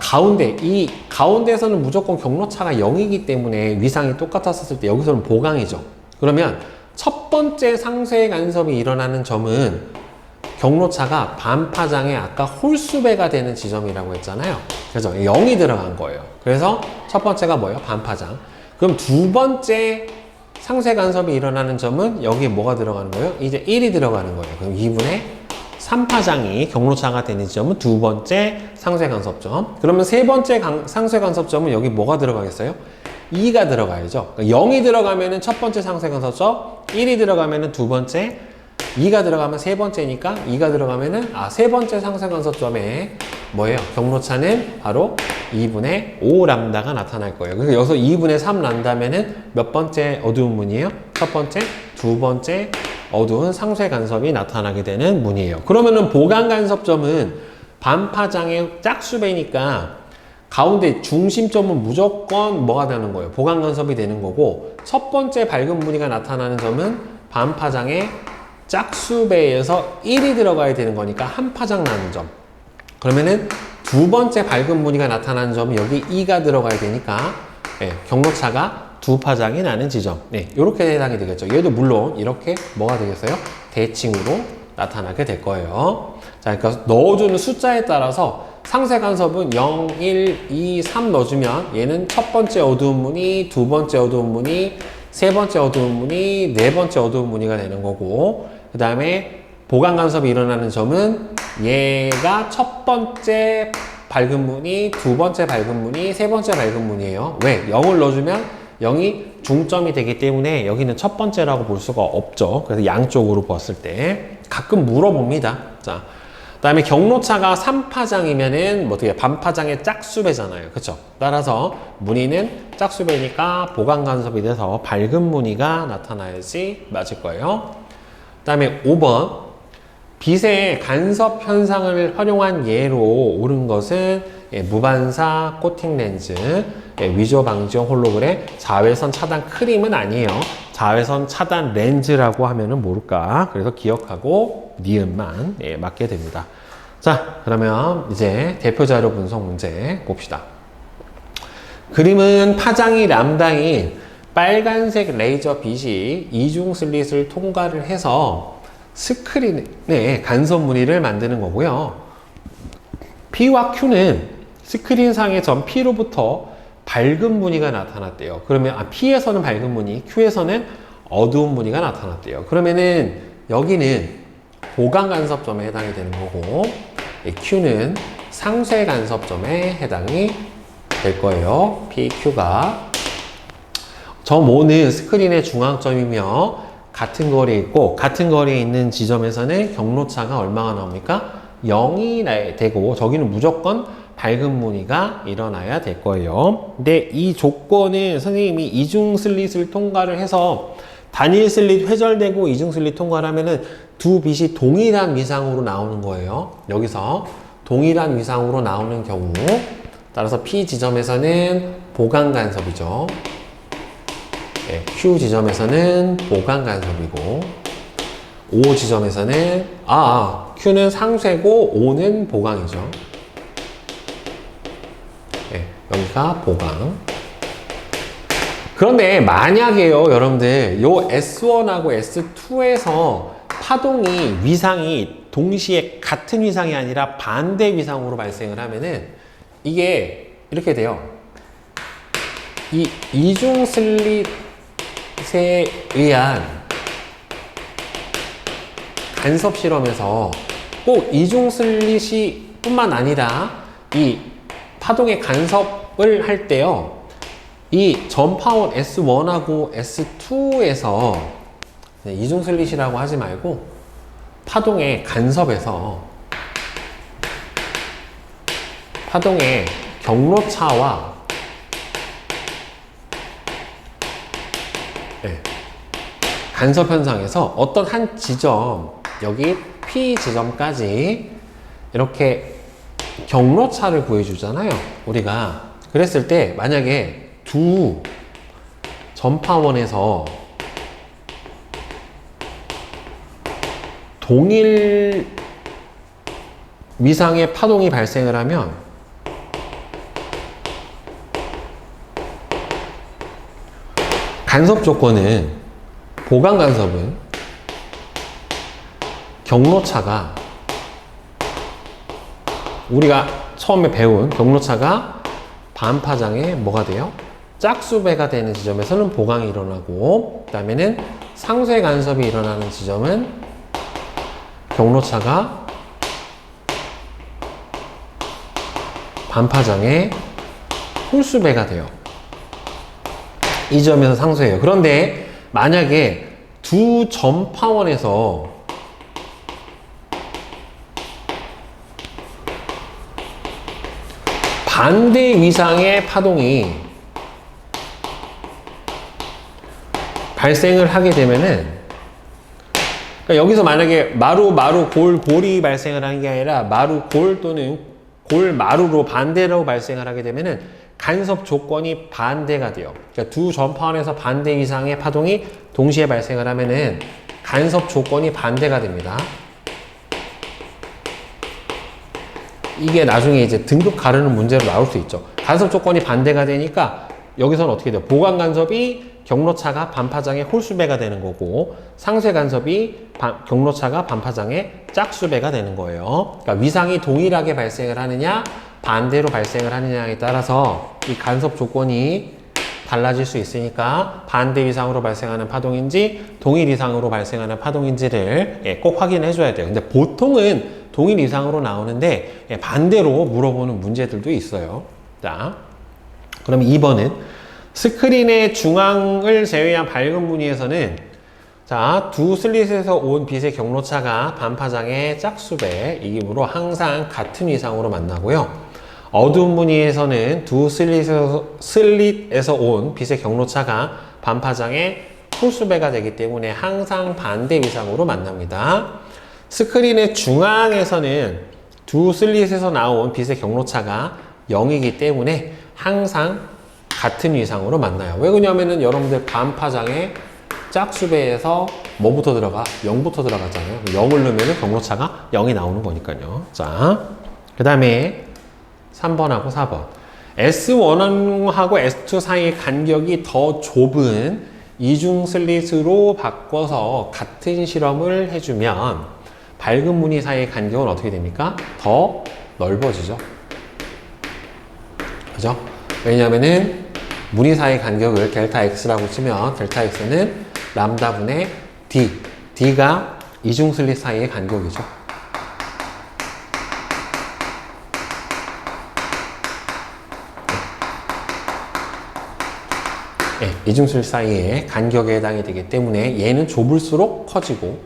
Speaker 1: 이 가운데에서는 무조건 경로차가 0이기 때문에 위상이 똑같았을 때 여기서는 보강이죠. 그러면 첫 번째 상쇄 간섭이 일어나는 점은 경로차가 반파장의 아까 홀수배가 되는 지점이라고 했잖아요. 그래서 0이 들어간 거예요. 그래서 첫 번째가 뭐예요? 반파장. 그럼 두 번째 상쇄 간섭이 일어나는 점은 여기에 뭐가 들어가는 거예요? 이제 1이 들어가는 거예요. 그럼 2분의 3파장이 경로차가 되는 지점은 두 번째 상쇄 간섭점. 그러면 세 번째 상쇄 간섭점은 여기 뭐가 들어가겠어요? 2가 들어가야죠. 그러니까 0이 들어가면은 첫 번째 상쇄 간섭점, 1이 들어가면은 두 번째, 2가 들어가면 세 번째니까 2가 들어가면은 세 번째 상쇄 간섭점에 뭐예요? 경로차는 바로 2분의 5람다가 나타날 거예요. 그래서 여기서 2분의 3람다면은 몇 번째 어두운 문이에요? 첫 번째, 두 번째 어두운 상쇄 간섭이 나타나게 되는 문이에요. 그러면은 보강 간섭점은 반파장의 짝수배니까 가운데 중심점은 무조건 뭐가 되는 거예요? 보강 간섭이 되는 거고, 첫 번째 밝은 무늬가 나타나는 점은 반파장의 짝수배에서 1이 들어가야 되는 거니까 한 파장 나는 점. 그러면은 두 번째 밝은 무늬가 나타나는 점은 여기 2가 들어가야 되니까 경로차가 두 파장이 나는 지점. 이렇게 해당이 되겠죠. 얘도 물론 이렇게 뭐가 되겠어요? 대칭으로 나타나게 될 거예요. 자, 그러니까 넣어주는 숫자에 따라서 상쇄 간섭은 0, 1, 2, 3 넣어주면 얘는 첫 번째 어두운 무늬, 두 번째 어두운 무늬, 세 번째 어두운 무늬, 네 번째 어두운 무늬가 되는 거고, 그 다음에 보강 간섭이 일어나는 점은 얘가 첫 번째 밝은 무늬, 두 번째 밝은 무늬, 세 번째 밝은 무늬예요. 왜? 0을 넣어주면 0이 중점이 되기 때문에 여기는 첫 번째라고 볼 수가 없죠. 그래서 양쪽으로 봤을 때 가끔 물어봅니다. 자, 그 다음에 경로차가 3파장이면은 뭐 어떻게 반파장의 짝수배잖아요. 그쵸? 따라서 무늬는 짝수배니까 보강 간섭이 돼서 밝은 무늬가 나타나야지 맞을 거예요. 그 다음에 5번. 빛의 간섭 현상을 활용한 예로 옳은 것은 무반사 코팅 렌즈, 위조 방지용 홀로그램, 자외선 차단 크림은 아니에요. 자외선 차단 렌즈라고 하면은 모를까. 그래서 기억하고 니은만 맞게 됩니다. 자, 그러면 이제 대표 자료 분석 문제 봅시다. 그림은 파장이 람다인 빨간색 레이저 빛이 이중 슬릿을 통과를 해서 스크린에 간섭 무늬를 만드는 거고요. P와 Q는 스크린상의 점 P로부터 밝은 무늬가 나타났대요. 그러면 P에서는 밝은 무늬, Q에서는 어두운 무늬가 나타났대요. 그러면은 여기는 보강 간섭점에 해당이 되는 거고, Q는 상쇄 간섭점에 해당이 될 거예요. P, Q가. 점 5는 스크린의 중앙점이며 같은 거리에 있고, 같은 거리에 있는 지점에서는 경로차가 얼마가 나옵니까? 0이 되고, 저기는 무조건 밝은 무늬가 일어나야 될 거예요. 근데 이 조건은 선생님이 이중 슬릿을 통과를 해서 단일 슬릿 회절되고 이중 슬릿 통과를 하면은 두 빛이 동일한 위상으로 나오는 거예요. 여기서 동일한 위상으로 나오는 경우, 따라서 P 지점에서는 보강 간섭이죠. Q 지점에서는 보강 간섭이고, O 지점에서는 Q는 상쇄고 O는 보강이죠. 여기가 보강. 그런데 만약에요, 여러분들, 요 S1하고 S2에서 파동이 위상이 동시에 같은 위상이 아니라 반대 위상으로 발생을 하면은 이게 이렇게 돼요. 이 이중 슬릿 에 의한 간섭 실험에서 꼭 이중 슬릿이 뿐만 아니라 이 파동의 간섭을 할 때요, 이 전파원 S1하고 S2에서 이중 슬릿이라고 하지 말고 파동의 간섭에서 파동의 경로차와 간섭 현상에서 어떤 한 지점, 여기 P 지점까지 이렇게 경로차를 구해주잖아요, 우리가. 그랬을 때 만약에 두 전파원에서 동일 위상의 파동이 발생을 하면 간섭 조건은, 보강 간섭은 경로차가, 우리가 처음에 배운 경로차가 반파장에 뭐가 돼요? 짝수배가 되는 지점에서는 보강이 일어나고, 그 다음에는 상쇄 간섭이 일어나는 지점은 경로차가 반파장의 홀수배가 돼요. 이 점에서 상쇄해요. 그런데 만약에 두 전파원에서 반대 위상의 파동이 발생을 하게 되면은, 그러니까 여기서 만약에 마루, 골이 발생을 하는 게 아니라 마루, 골 또는 골, 마루로 반대로 발생을 하게 되면은 간섭 조건이 반대가 돼요. 그러니까 두 전파원에서 반대 위상의 파동이 동시에 발생을 하면은 간섭 조건이 반대가 됩니다. 이게 나중에 이제 등급 가르는 문제로 나올 수 있죠. 간섭 조건이 반대가 되니까 여기서는 어떻게 돼요? 보강 간섭이 경로차가 반파장의 홀수배가 되는 거고, 상쇄 간섭이 경로차가 반파장의 짝수배가 되는 거예요. 그러니까 위상이 동일하게 발생을 하느냐, 반대로 발생을 하느냐에 따라서 이 간섭 조건이 달라질 수 있으니까 반대 위상으로 발생하는 파동인지 동일 위상으로 발생하는 파동인지를 꼭 확인해 줘야 돼요. 근데 보통은 동일 위상으로 나오는데 반대로 물어보는 문제들도 있어요. 자, 그럼 2번은 스크린의 중앙을 제외한 밝은 무늬에서는 자, 두 슬릿에서 온 빛의 경로차가 반파장의 짝수배이므로 항상 같은 위상으로 만나고요. 어두운 무늬에서는 두 슬릿에서 온 빛의 경로차가 반파장의 홀수배가 되기 때문에 항상 반대 위상으로 만납니다. 스크린의 중앙에서는 두 슬릿에서 나온 빛의 경로차가 0이기 때문에 항상 같은 위상으로 만나요. 왜 그러냐면은 여러분들 반파장의 짝수배에서 뭐부터 들어가? 0부터 들어가잖아요. 0을 넣으면 경로차가 0이 나오는 거니까요. 자, 그 다음에 3번하고 4번. S1하고 S2 사이의 간격이 더 좁은 이중 슬릿으로 바꿔서 같은 실험을 해주면 밝은 무늬 사이의 간격은 어떻게 됩니까? 더 넓어지죠. 그죠? 왜냐면은 무늬 사이 간격을 델타 X라고 치면 델타 X는 람다분의 D. D가 이중 슬릿 사이의 간격이죠. 네, 이중 슬릿 사이의 간격에 해당이 되기 때문에 얘는 좁을수록 커지고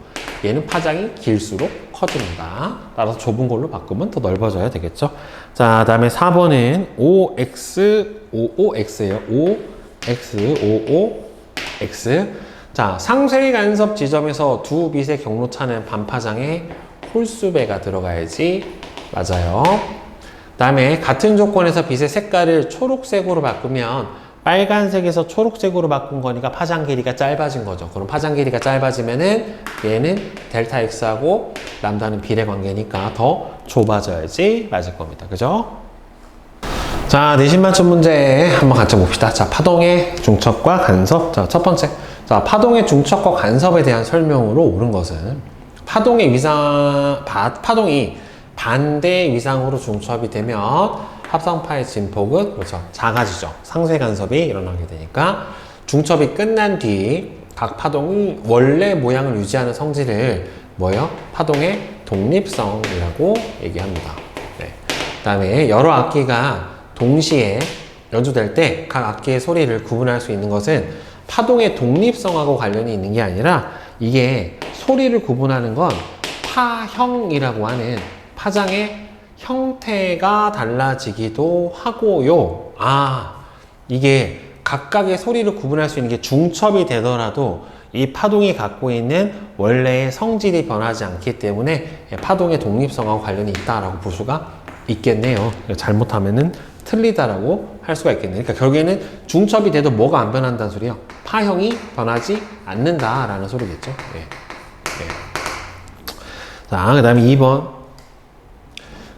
Speaker 1: 얘는 파장이 길수록 커집니다. 따라서 좁은 걸로 바꾸면 더 넓어져야 되겠죠. 자, 다음에 4번은 5x55x예요. 5x55x. 자, 상쇄 간섭 지점에서 두 빛의 경로차는 반파장의 홀수배가 들어가야지 맞아요. 다음에 같은 조건에서 빛의 색깔을 초록색으로 바꾸면 빨간색에서 초록색으로 바꾼 거니까 파장 길이가 짧아진 거죠. 그럼 파장 길이가 짧아지면은 얘는 델타 X하고 람다는 비례 관계니까 더 좁아져야지 맞을 겁니다. 그죠? 자, 내신 맞춤 문제 한번 같이 봅시다. 자, 파동의 중첩과 간섭. 자, 첫 번째. 자, 파동의 중첩과 간섭에 대한 설명으로 옳은 것은 파동의 파동이 반대 위상으로 중첩이 되면 합성파의 진폭은 그렇죠. 작아지죠. 상쇄 간섭이 일어나게 되니까 중첩이 끝난 뒤 각 파동이 원래 모양을 유지하는 성질을 뭐예요? 파동의 독립성이라고 얘기합니다. 네. 그다음에 여러 악기가 동시에 연주될 때 각 악기의 소리를 구분할 수 있는 것은 파동의 독립성하고 관련이 있는 게 아니라 이게 소리를 구분하는 건 파형이라고 하는 파장의 형태가 달라지기도 하고요. 아, 이게 각각의 소리를 구분할 수 있는 게 중첩이 되더라도 이 파동이 갖고 있는 원래의 성질이 변하지 않기 때문에 파동의 독립성하고 관련이 있다라고 볼 수가 있겠네요. 잘못하면은 틀리다라고 할 수가 있겠네요. 그러니까 결국에는 중첩이 돼도 뭐가 안 변한다는 소리예요. 파형이 변하지 않는다라는 소리겠죠. 네. 네. 자, 그 다음에 2번.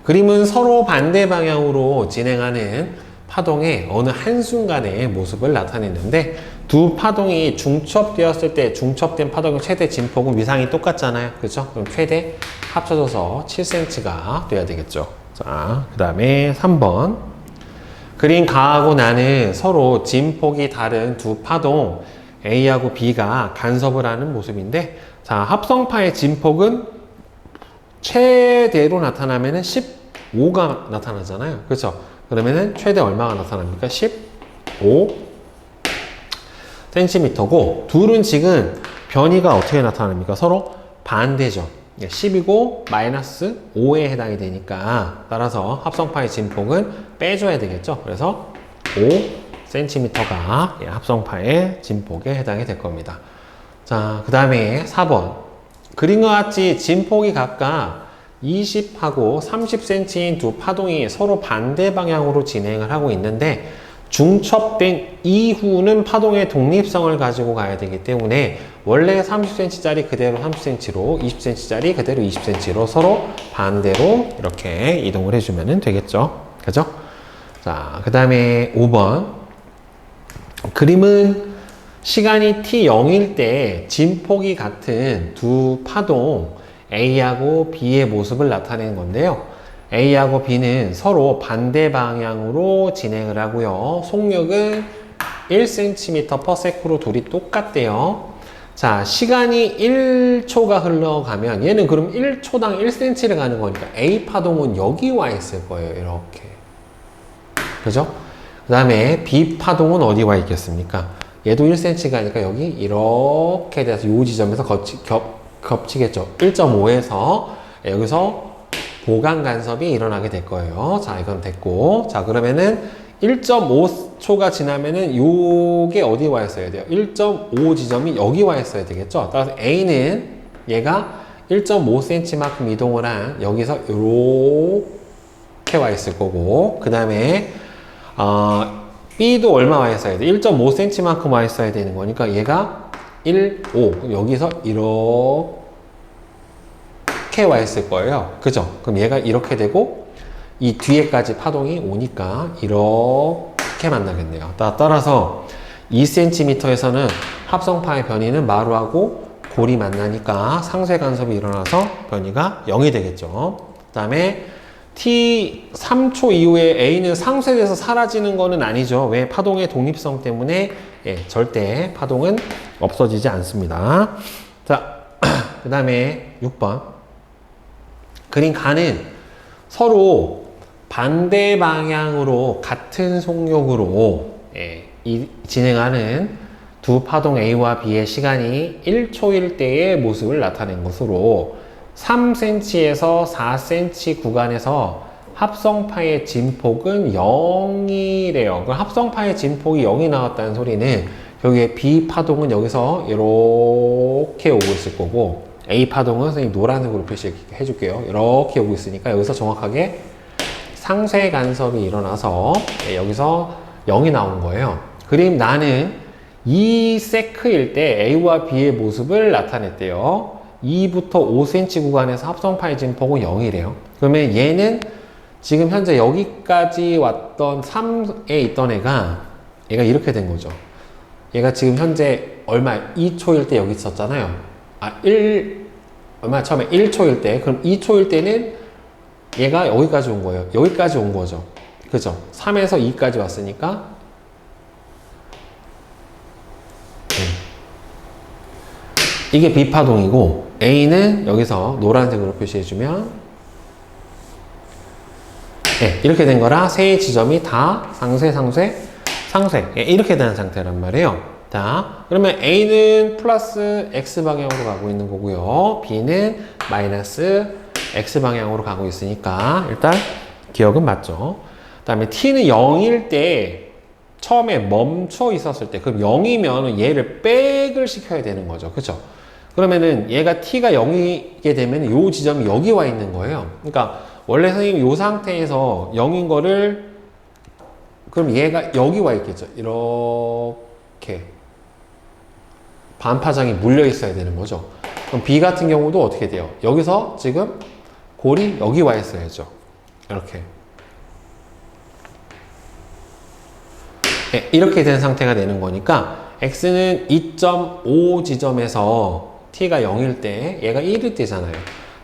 Speaker 1: 그림은 서로 반대 방향으로 진행하는 파동의 어느 한순간의 모습을 나타내는데 두 파동이 중첩되었을 때 중첩된 파동의 최대 진폭은 위상이 똑같잖아요. 그렇죠? 그럼 최대 합쳐져서 7cm가 돼야 되겠죠. 자, 그 다음에 3번. 그린 가하고 나는 서로 진폭이 다른 두 파동 A하고 B가 간섭을 하는 모습인데, 자, 합성파의 진폭은 최대로 나타나면은 15가 나타나잖아요. 그렇죠? 그러면은 최대 얼마가 나타납니까? 15cm고, 둘은 지금 변이가 어떻게 나타납니까? 서로 반대죠. 10이고 마이너스 5에 해당이 되니까, 따라서 합성파의 진폭은 빼줘야 되겠죠. 그래서 5cm가 합성파의 진폭에 해당이 될 겁니다. 자, 그 다음에 4번. 그림과 같이 진폭이 각각 20하고 30cm인 두 파동이 서로 반대 방향으로 진행을 하고 있는데, 중첩된 이후는 파동의 독립성을 가지고 가야 되기 때문에 원래 30cm짜리 그대로 30cm로, 20cm짜리 그대로 20cm로 서로 반대로 이렇게 이동을 해주면 되겠죠. 그죠? 자, 그 다음에 5번. 그림은 시간이 t0일 때 진폭이 같은 두 파동 A하고 B의 모습을 나타내는 건데요. A하고 B는 서로 반대 방향으로 진행을 하고요. 속력은 1cm/s로 둘이 똑같대요. 자, 시간이 1초가 흘러가면 얘는 그럼 1초당 1cm를 가는 거니까 A 파동은 여기 와 있을 거예요. 이렇게. 그죠? 그 다음에 B 파동은 어디 와 있겠습니까? 얘도 1cm 가니까 여기 이렇게 돼서 이 지점에서 겹치겠죠. 1.5에서 여기서 보강 간섭이 일어나게 될 거예요. 자, 이건 됐고. 자, 그러면은 1.5초가 지나면은 요게 어디 와 있어야 돼요? 1.5 지점이 여기 와 있어야 되겠죠? 따라서 A는 얘가 1.5cm만큼 이동을 한 여기서 요렇게 와 있을 거고, 그 다음에 B도 얼마 와 있어야 돼? 1.5cm만큼 와 있어야 되는 거니까 얘가 1, 5. 여기서 이렇게 와 있을 거예요. 그죠? 그럼 얘가 이렇게 되고 이 뒤에까지 파동이 오니까 이렇게 만나겠네요. 따라서 2cm에서는 합성파의 변이는 마루하고 골이 만나니까 상쇄 간섭이 일어나서 변이가 0이 되겠죠. 그 다음에 t 3초 이후에 A는 상쇄돼서 사라지는 거는 아니죠. 왜? 파동의 독립성 때문에 절대 파동은 없어지지 않습니다. 자, 그 다음에 6번. 그린 가는 서로 반대 방향으로 같은 속력으로 진행하는 두 파동 A와 B의 시간이 1초일 때의 모습을 나타낸 것으로 3cm에서 4cm 구간에서 합성파의 진폭은 0이래요. 그럼 합성파의 진폭이 0이 나왔다는 소리는 여기에 B 파동은 여기서 이렇게 오고 있을 거고, A 파동은 선생님 노란색으로 표시해 줄게요. 이렇게 오고 있으니까 여기서 정확하게 상쇄 간섭이 일어나서 여기서 0이 나온 거예요. 그림 나는 2세크일 때 A와 B의 모습을 나타냈대요. 2부터 5cm 구간에서 합성파의 진폭은 0이래요. 그러면 얘는 지금 현재 여기까지 왔던 3에 있던 얘가 이렇게 된 거죠. 얘가 지금 현재 얼마 2초일 때 여기 있었잖아요. 얼마 처음에 1초일 때, 그럼 2초일 때는 얘가 여기까지 온 거예요. 여기까지 온 거죠. 그죠? 3에서 2까지 왔으니까 이게 B파동이고, A는 여기서 노란색으로 표시해주면 이렇게 된 거라 세 지점이 다 상쇄 이렇게 되는 상태란 말이에요. 자, 그러면 A는 플러스 X방향으로 가고 있는 거고요. B는 마이너스 X방향으로 가고 있으니까 일단 기억은 맞죠. 그 다음에 T는 0일 때 처음에 멈춰 있었을 때, 그럼 0이면 얘를 백을 시켜야 되는 거죠. 그쵸? 그러면은 얘가 T가 0이게 되면 이 지점이 여기 와 있는 거예요. 그러니까 원래 선생님이 이 상태에서 0인 거를, 그럼 얘가 여기 와 있겠죠. 이렇게 반파장이 물려 있어야 되는 거죠. 그럼 B 같은 경우도 어떻게 돼요? 여기서 지금 골이 여기 와 있어야죠. 이렇게. 이렇게 된 상태가 되는 거니까 X는 2.5 지점에서 T가 0일 때 얘가 1일 때잖아요.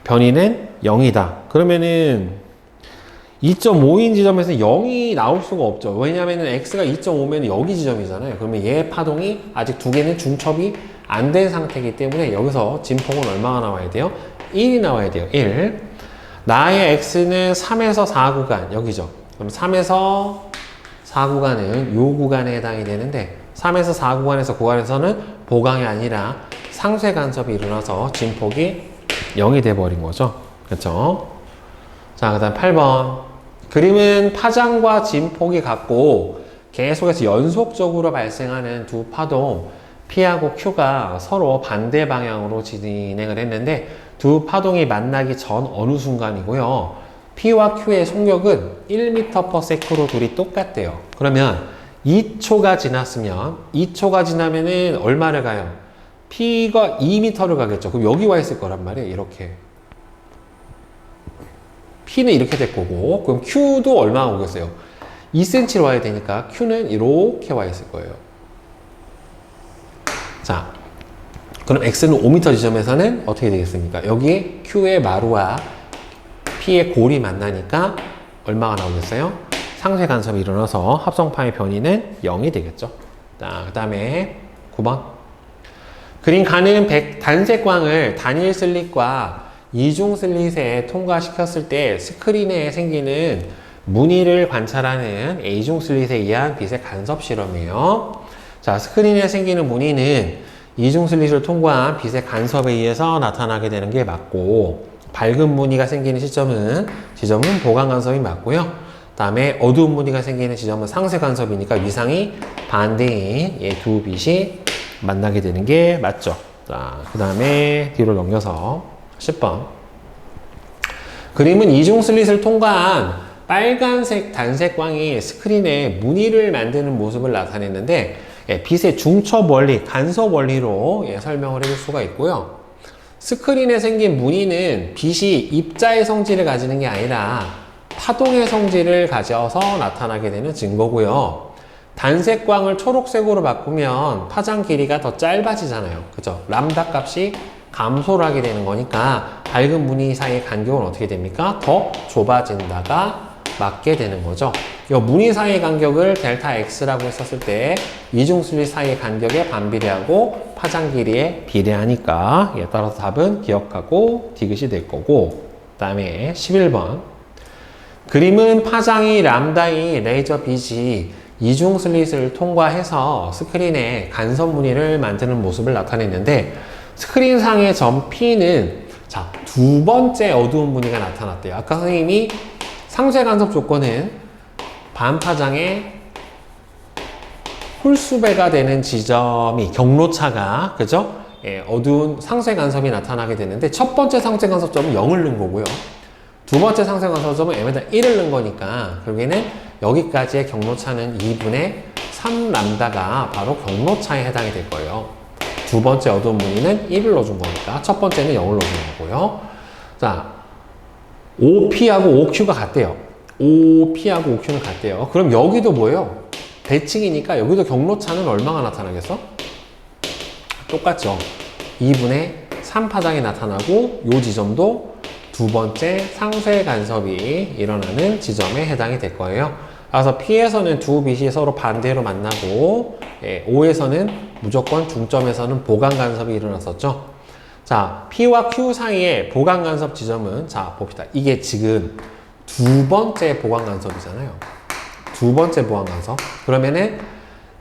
Speaker 1: 변이는 0이다. 그러면은 2.5인 지점에서 0이 나올 수가 없죠. 왜냐면은 x가 2.5면 여기 지점이잖아요. 그러면 얘 파동이 아직 두 개는 중첩이 안 된 상태이기 때문에 여기서 진폭은 얼마가 나와야 돼요? 1이 나와야 돼요. 1. 나의 x는 3에서 4 구간 여기죠. 그럼 3에서 4 구간은 요 구간에 해당이 되는데 3에서 4 구간에서는 보강이 아니라 상쇄 간섭이 일어나서 진폭이 0이 돼버린 거죠. 그렇죠? 자, 그 다음 8번. 그림은 파장과 진폭이 같고 계속해서 연속적으로 발생하는 두 파동 P하고 Q가 서로 반대 방향으로 진행을 했는데 두 파동이 만나기 전 어느 순간이고요. P와 Q의 속력은 1m/s로 둘이 똑같대요. 그러면 2초가 지나면은 얼마를 가요? P가 2m를 가겠죠. 그럼 여기 와 있을 거란 말이에요. 이렇게. P는 이렇게 될 거고, 그럼 Q도 얼마나 오겠어요? 2cm로 와야 되니까 Q는 이렇게 와 있을 거예요. 자, 그럼 X는 5m 지점에서는 어떻게 되겠습니까? 여기 Q의 마루와 P의 골이 만나니까 얼마가 나오겠어요? 상쇄 간섭이 일어나서 합성파의 변이는 0이 되겠죠. 자, 그 다음에 9번. 그림 가는 단색광을 단일 슬릿과 이중 슬릿에 통과시켰을 때 스크린에 생기는 무늬를 관찰하는 A중 슬릿에 의한 빛의 간섭 실험이에요. 자, 스크린에 생기는 무늬는 이중 슬릿을 통과한 빛의 간섭에 의해서 나타나게 되는 게 맞고, 밝은 무늬가 생기는 지점은 보강 간섭이 맞고요. 그 다음에 어두운 무늬가 생기는 지점은 상쇄 간섭이니까 위상이 반대인 이 두 빛이 만나게 되는 게 맞죠. 자, 그 다음에 뒤로 넘겨서 10번. 그림은 이중 슬릿을 통과한 빨간색 단색광이 스크린에 무늬를 만드는 모습을 나타냈는데 빛의 중첩 원리, 간섭 원리로 설명을 해줄 수가 있고요. 스크린에 생긴 무늬는 빛이 입자의 성질을 가지는 게 아니라 파동의 성질을 가져서 나타나게 되는 증거고요. 단색광을 초록색으로 바꾸면 파장 길이가 더 짧아지잖아요. 그죠? 람다 값이 감소를 하게 되는 거니까 밝은 무늬 사이의 간격은 어떻게 됩니까? 더 좁아진다가 맞게 되는 거죠. 이 무늬 사이의 간격을 델타 X라고 했었을 때 이중 슬릿 사이의 간격에 반비례하고 파장 길이에 비례하니까 따라서 답은 기억하고 디귿이 될 거고, 그 다음에 11번. 그림은 파장이 람다인 레이저 빛이 이중 슬릿을 통과해서 스크린에 간섭 무늬를 만드는 모습을 나타냈는데 스크린상의 점 P는 자, 두 번째 어두운 무늬가 나타났대요. 아까 선생님이 상쇄 간섭 조건은 반파장의 홀수배가 되는 지점이 경로차가 그죠? 어두운 상쇄 간섭이 나타나게 되는데 첫 번째 상쇄 간섭점은 0을 넣은 거고요. 두 번째 상쇄 간섭점은 m에다 1을 넣은 거니까 결국에는 여기까지의 경로차는 2분의 3람다가 바로 경로차에 해당이 될 거예요. 두 번째 어두운 무늬는 1을 넣어준 거니까 첫 번째는 0을 넣어준 거고요. 자, OP하고 OQ가 같대요. OP하고 OQ는 같대요. 그럼 여기도 뭐예요? 대칭이니까 여기도 경로차는 얼마가 나타나겠어? 똑같죠. 2분의 3파장이 나타나고 이 지점도 두 번째 상쇄 간섭이 일어나는 지점에 해당이 될 거예요. 그래서 P에서는 두 빛이 서로 반대로 만나고 O에서는 무조건 중점에서는 보강 간섭이 일어났었죠. 자, P와 Q 사이의 보강 간섭 지점은 자 봅시다. 이게 지금 두 번째 보강 간섭이잖아요. 두 번째 보강 간섭. 그러면은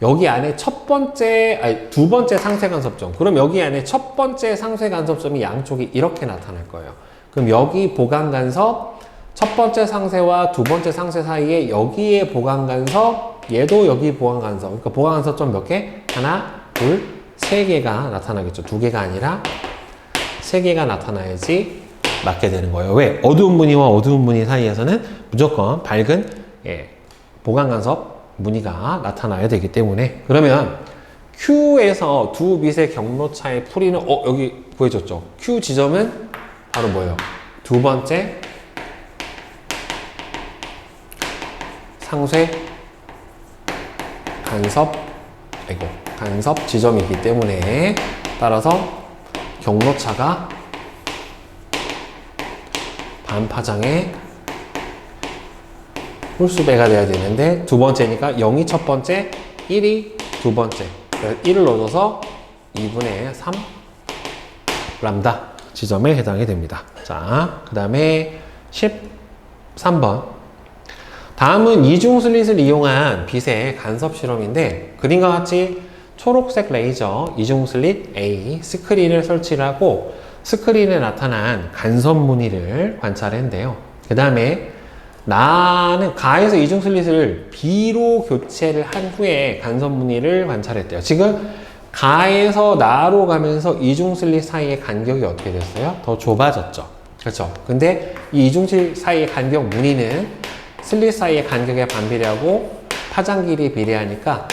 Speaker 1: 여기 안에 두 번째 상쇄 간섭점. 그럼 여기 안에 첫 번째 상쇄 간섭점이 양쪽이 이렇게 나타날 거예요. 그럼 여기 보강 간섭, 첫 번째 상쇄와 두 번째 상쇄 사이에 여기에 보강 간섭, 얘도 여기 보강 간섭. 그러니까 보강 간섭점 몇 개? 하나, 둘, 세 개가 나타나겠죠. 두 개가 아니라 세 개가 나타나야지 맞게 되는 거예요. 왜? 어두운 무늬와 어두운 무늬 사이에서는 무조건 밝은 보강 간섭 무늬가 나타나야 되기 때문에. 그러면 Q에서 두 빛의 경로차의 풀이는 여기 구해줬죠. Q 지점은 바로 뭐예요? 두 번째 상쇄 간섭 지점이기 때문에 따라서 경로차가 반파장의 홀수배가 돼야 되는데 두 번째니까 0이 첫 번째, 1이 두 번째. 그래서 1을 넣어줘서 2분의 3 람다 지점에 해당이 됩니다. 자, 그 다음에 13번. 다음은 이중 슬릿을 이용한 빛의 간섭 실험인데 그림과 같이 초록색 레이저 이중 슬릿 A 스크린을 설치를 하고 스크린에 나타난 간섭 무늬를 관찰했는데요. 그 다음에 나는 가에서 이중 슬릿을 B로 교체를 한 후에 간섭 무늬를 관찰했대요. 지금 가에서 나로 가면서 이중 슬릿 사이의 간격이 어떻게 됐어요? 더 좁아졌죠. 그렇죠. 근데 이 이중 슬릿 사이의 간격 무늬는 슬릿 사이의 간격에 반비례하고 파장 길이에 비례하니까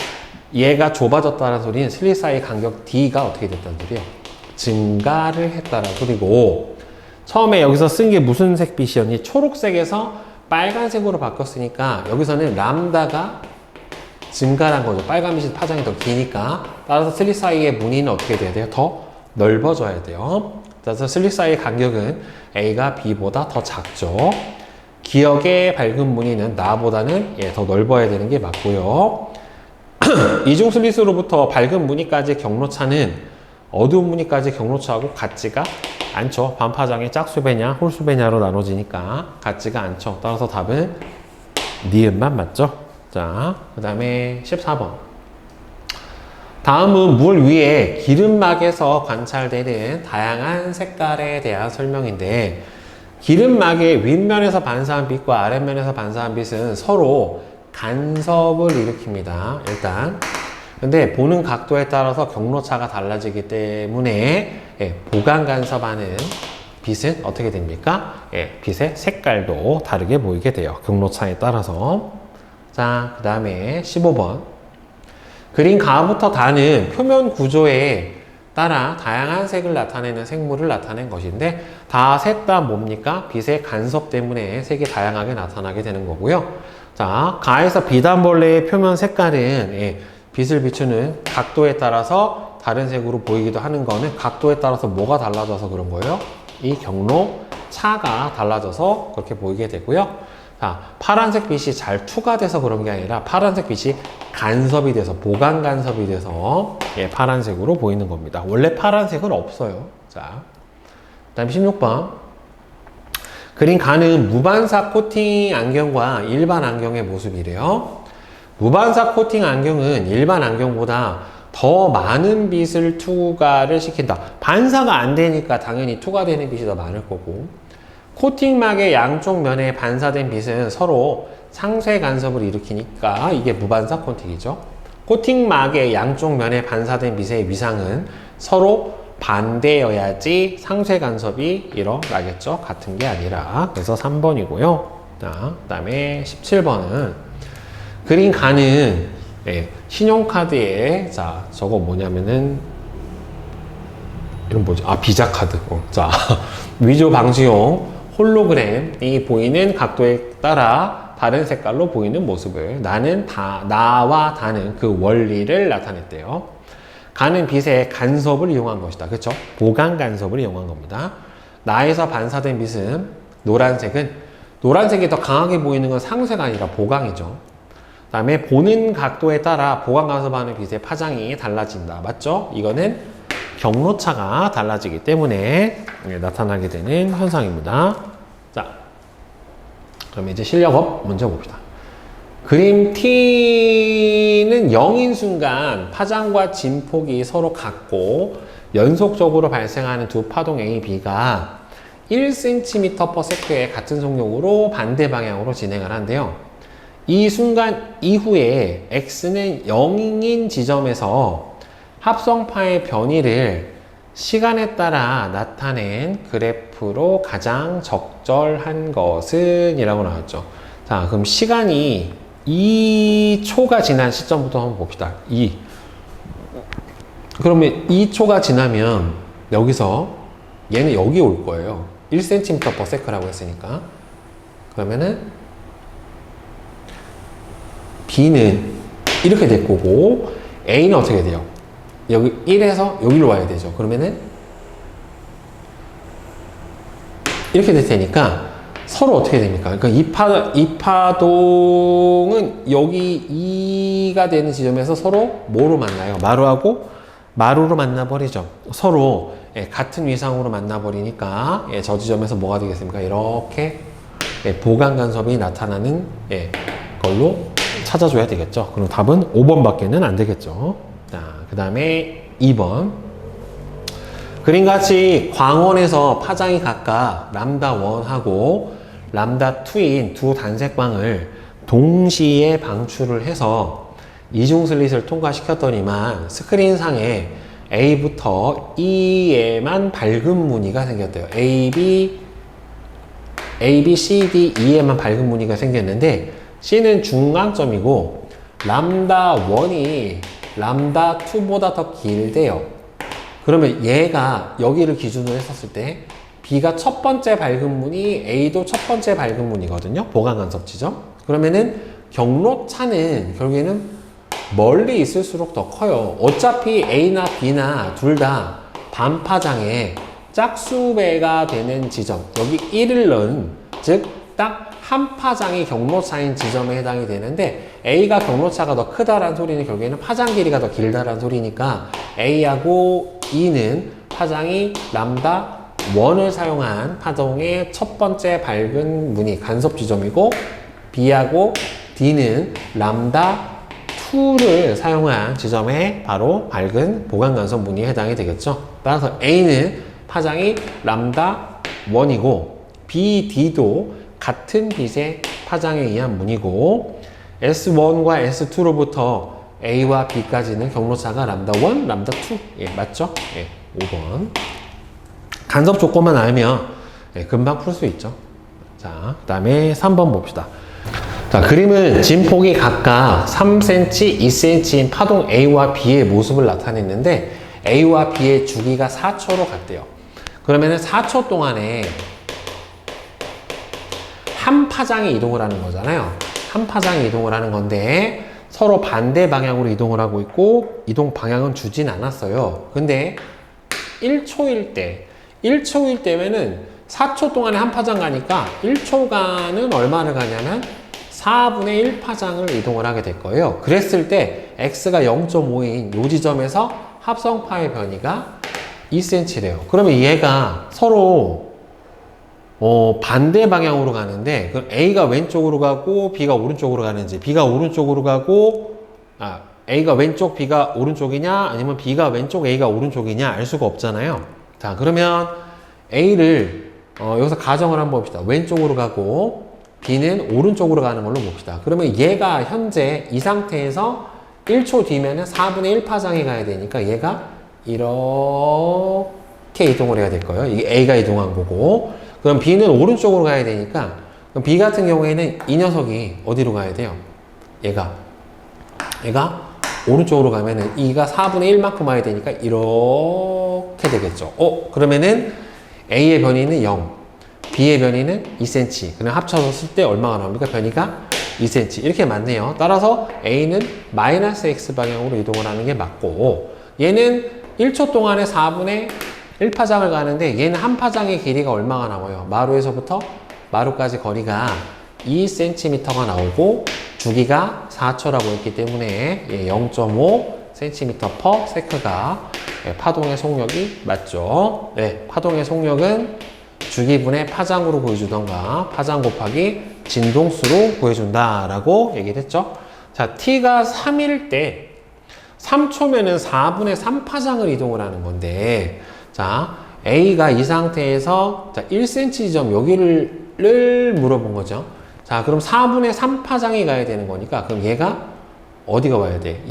Speaker 1: 얘가 좁아졌다는 소리는 슬릿 사이의 간격 D가 어떻게 됐다는 소리예요? 증가를 했다는 소리고, 처음에 여기서 쓴 게 무슨 색 빛이었니? 초록색에서 빨간색으로 바뀌었으니까 여기서는 람다가 증가한 거죠. 빨간 빛이 파장이 더 기니까. 따라서 슬릿 사이의 무늬는 어떻게 돼야 돼요? 더 넓어져야 돼요. 그래서 슬릿 사이의 간격은 A가 B보다 더 작죠. 기역의 밝은 무늬는 나보다는 더 넓어야 되는 게 맞고요. 이중 슬릿으로부터 밝은 무늬까지 경로차는 어두운 무늬까지 경로차하고 같지가 않죠. 반파장의 짝수배냐 홀수배냐로 나눠지니까 같지가 않죠. 따라서 답은 니은만 맞죠. 자, 그 다음에 14번. 다음은 물 위에 기름막에서 관찰되는 다양한 색깔에 대한 설명인데, 기름막의 윗면에서 반사한 빛과 아랫면에서 반사한 빛은 서로 간섭을 일으킵니다. 일단. 근데 보는 각도에 따라서 경로차가 달라지기 때문에 보강 간섭하는 빛은 어떻게 됩니까? 빛의 색깔도 다르게 보이게 돼요. 경로차에 따라서. 자, 그 다음에 15번. 그린 가부터 다는 표면 구조에 따라 다양한 색을 나타내는 생물을 나타낸 것인데, 다 셋 다 뭡니까? 빛의 간섭 때문에 색이 다양하게 나타나게 되는 거고요. 자, 가에서 비단벌레의 표면 색깔은 빛을 비추는 각도에 따라서 다른 색으로 보이기도 하는 거는 각도에 따라서 뭐가 달라져서 그런 거예요? 이 경로 차가 달라져서 그렇게 보이게 되고요. 자, 파란색 빛이 잘 투과돼서 그런 게 아니라 파란색 빛이 간섭이 돼서 보강 간섭이 돼서 파란색으로 보이는 겁니다. 원래 파란색은 없어요. 자, 그다음 16번. 그린 가는 무반사 코팅 안경과 일반 안경의 모습이래요. 무반사 코팅 안경은 일반 안경보다 더 많은 빛을 투과를 시킨다. 반사가 안 되니까 당연히 투과되는 빛이 더 많을 거고, 코팅막의 양쪽 면에 반사된 빛은 서로 상쇄 간섭을 일으키니까 이게 무반사 코팅이죠. 코팅막의 양쪽 면에 반사된 빛의 위상은 서로 반대여야지 상쇄 간섭이 일어나겠죠. 같은 게 아니라. 그래서 3번이고요. 자, 그 다음에 17번은 그린 가는 신용카드에, 자, 저거 뭐냐면은 이런 뭐지? 아, 비자 카드. 자, 위조 방지용 홀로그램이 보이는 각도에 따라 다른 색깔로 보이는 모습을 나와 다는 그 원리를 나타냈대요. 가는 빛의 간섭을 이용한 것이다. 그렇죠? 보강 간섭을 이용한 겁니다. 나에서 반사된 빛은 노란색이 더 강하게 보이는 건 상쇄가 아니라 보강이죠. 그 다음에 보는 각도에 따라 보강 간섭하는 빛의 파장이 달라진다. 맞죠? 이거는 경로차가 달라지기 때문에 나타나게 되는 현상입니다. 자, 그럼 이제 실력업 문제 봅시다. 그림 T는 0인 순간 파장과 진폭이 서로 같고 연속적으로 발생하는 두 파동 A, B가 1cm/s의 같은 속력으로 반대 방향으로 진행을 한대요. 이 순간 이후에 X는 0인 지점에서 합성파의 변이를 시간에 따라 나타낸 그래프로 가장 적절한 것은 이라고 나왔죠. 자, 그럼 시간이 2초가 지난 시점부터 한번 봅시다. 그러면 2초가 지나면 여기서 얘는 여기 올 거예요. 1cm/s라고 했으니까. 그러면은 B는 이렇게 될 거고 A는 어떻게 돼요? 여기 1에서 여기로 와야 되죠. 그러면은 이렇게 될 테니까 서로 어떻게 됩니까? 그러니까 이 파동은 여기 2가 되는 지점에서 서로 뭐로 만나요? 마루로 만나버리죠. 서로 같은 위상으로 만나버리니까 저 지점에서 뭐가 되겠습니까? 이렇게 보강 간섭이 나타나는 걸로 찾아줘야 되겠죠. 그럼 답은 5번 밖에는 안 되겠죠. 자, 그 다음에 2번. 그림같이 광원에서 파장이 각각 람다1하고 람다2인 두 단색광을 동시에 방출을 해서 이중 슬릿을 통과시켰더니만 스크린상에 A부터 E에만 밝은 무늬가 생겼대요. A, B, C, D, E에만 밝은 무늬가 생겼는데 C는 중앙점이고 람다1이 람다2보다 더 길대요. 그러면 얘가 여기를 기준으로 했었을 때 B가 첫 번째 밝은 무늬, A도 첫 번째 밝은 무늬거든요. 보강 간섭 지점. 그러면은 경로차는 결국에는 멀리 있을수록 더 커요. 어차피 A나 B나 둘 다 반파장의 짝수배가 되는 지점, 여기 1을 넣은, 즉 딱 한 파장이 경로차인 지점에 해당이 되는데 A가 경로차가 더 크다라는 소리는 결국에는 파장 길이가 더 길다라는 소리니까 A하고 E는 파장이 람다 1을 사용한 파동의 첫 번째 밝은 무늬 간섭 지점이고 B하고 D는 람다 2를 사용한 지점에 바로 밝은 보강 간섭 무늬에 해당이 되겠죠. 따라서 A는 파장이 람다 1이고 B, D도 같은 빛의 파장에 의한 무늬고 S1과 S2로부터 A와 B까지는 경로차가 람다 1, 람다 2. 맞죠? 5번. 간섭 조건만 알면 금방 풀 수 있죠. 자, 그 다음에 3번 봅시다. 자, 그림은 진폭이 각각 3cm, 2cm인 파동 A와 B의 모습을 나타냈는데 A와 B의 주기가 4초로 같대요. 그러면은 4초 동안에 한 파장이 이동을 하는 거잖아요. 한 파장이 이동을 하는 건데 서로 반대 방향으로 이동을 하고 있고 이동 방향은 주진 않았어요. 근데 1초일 때면은 4초 동안에 한 파장 가니까 1초간은 얼마를 가냐면 4분의 1 파장을 이동을 하게 될 거예요. 그랬을 때 x가 0.5인 이 지점에서 합성파의 변이가 2cm래요. 그러면 얘가 서로 반대 방향으로 가는데 그럼 A가 왼쪽으로 가고 B가 오른쪽으로 가는지 B가 오른쪽으로 가고 A가 왼쪽 B가 오른쪽이냐 아니면 B가 왼쪽 A가 오른쪽이냐 알 수가 없잖아요. 자, 그러면 A를 여기서 가정을 한번 봅시다. 왼쪽으로 가고 B는 오른쪽으로 가는 걸로 봅시다. 그러면 얘가 현재 이 상태에서 1초 뒤면은 4분의 1 파장이 가야 되니까 얘가 이렇게 이동을 해야 될 거예요. 이게 A가 이동한 거고 그럼 B는 오른쪽으로 가야 되니까 그럼 B 같은 경우에는 이 녀석이 어디로 가야 돼요? 얘가 오른쪽으로 가면은 E가 4분의 1만큼 와야 되니까 이렇게 되겠죠. 그러면은 A의 변이는 0, B의 변이는 2cm. 그럼 합쳐서 쓸 때 얼마가 나옵니까? 변이가 2cm. 이렇게 맞네요. 따라서 A는 마이너스 X 방향으로 이동을 하는 게 맞고 얘는 1초 동안에 4분의 1파장을 가는데 얘는 한 파장의 길이가 얼마가 나와요? 마루에서부터 마루까지 거리가 2cm가 나오고 주기가 4초라고 했기 때문에 0.5cm/s가 파동의 속력이 맞죠. 네, 파동의 속력은 주기분의 파장으로 보여주던가 파장 곱하기 진동수로 보여준다라고 얘기를 했죠. 자, t가 3일 때 3초면은 4분의 3파장을 이동을 하는 건데 자, A가 이 상태에서 자, 1cm 지점 여기를 물어본 거죠. 자, 그럼 4분의 3파장이 가야 되는 거니까 그럼 얘가 어디가 와야 돼?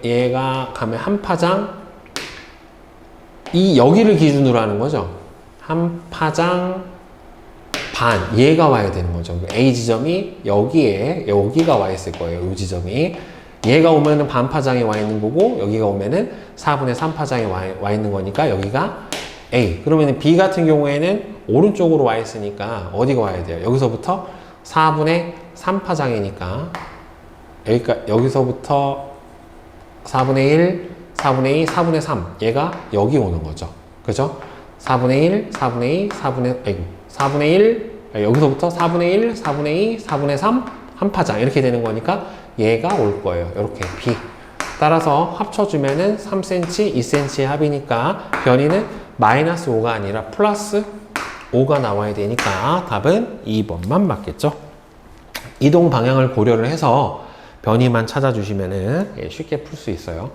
Speaker 1: 얘가 가면 한 파장 여기를 기준으로 하는 거죠. 한 파장 반 얘가 와야 되는 거죠. A 지점이 여기가 와 있을 거예요. 이 지점이 얘가 오면은 반 파장이 와 있는 거고 여기가 오면은 4분의 3 파장이 와 있는 거니까 여기가 A. 그러면 B 같은 경우에는 오른쪽으로 와 있으니까 어디가 와야 돼요? 여기서부터 4분의 3 파장이니까 여기서부터 4분의 1, 4분의 2, 4분의 3 얘가 여기 오는 거죠. 그죠? 4분의 1, 4분의 2, 4분의 1, 여기서부터 4분의 1, 4분의 2, 4분의 3, 한 파장 이렇게 되는 거니까 얘가 올 거예요. 이렇게 B. 따라서 합쳐주면은 3cm, 2cm의 합이니까 변이는 마이너스 5가 아니라 플러스 5가 나와야 되니까 답은 2번만 맞겠죠. 이동 방향을 고려를 해서 변이만 찾아주시면은 쉽게 풀 수 있어요.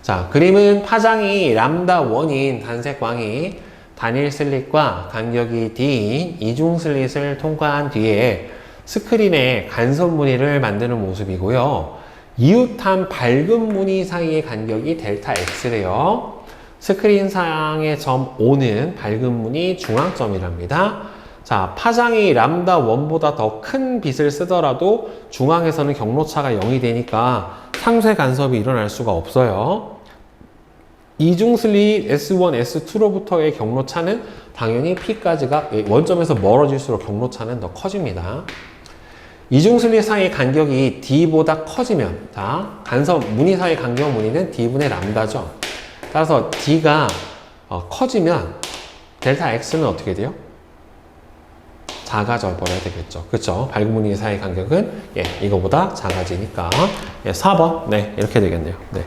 Speaker 1: 자, 그림은 파장이 람다 1인 단색 광이 단일 슬릿과 간격이 D인 이중 슬릿을 통과한 뒤에 스크린에 간섭 무늬를 만드는 모습이고요. 이웃한 밝은 무늬 사이의 간격이 델타 X래요. 스크린상의 점 O는 밝은 무늬 중앙점이랍니다. 자, 파장이 람다 1보다 더 큰 빛을 쓰더라도 중앙에서는 경로차가 0이 되니까 상쇄 간섭이 일어날 수가 없어요. 이중 슬릿 S1, S2로부터의 경로차는 당연히 P까지가 원점에서 멀어질수록 경로차는 더 커집니다. 이중 슬릿 사이의 간격이 D보다 커지면, 자, 간섭 무늬 사이 간격 무늬는 D분의 람다죠. 따라서 D가 커지면 델타 X는 어떻게 돼요? 작아져 버려야 되겠죠. 그렇죠? 밝은 무늬 사이 간격은 이거보다 작아지니까 4번 이렇게 되겠네요. 네.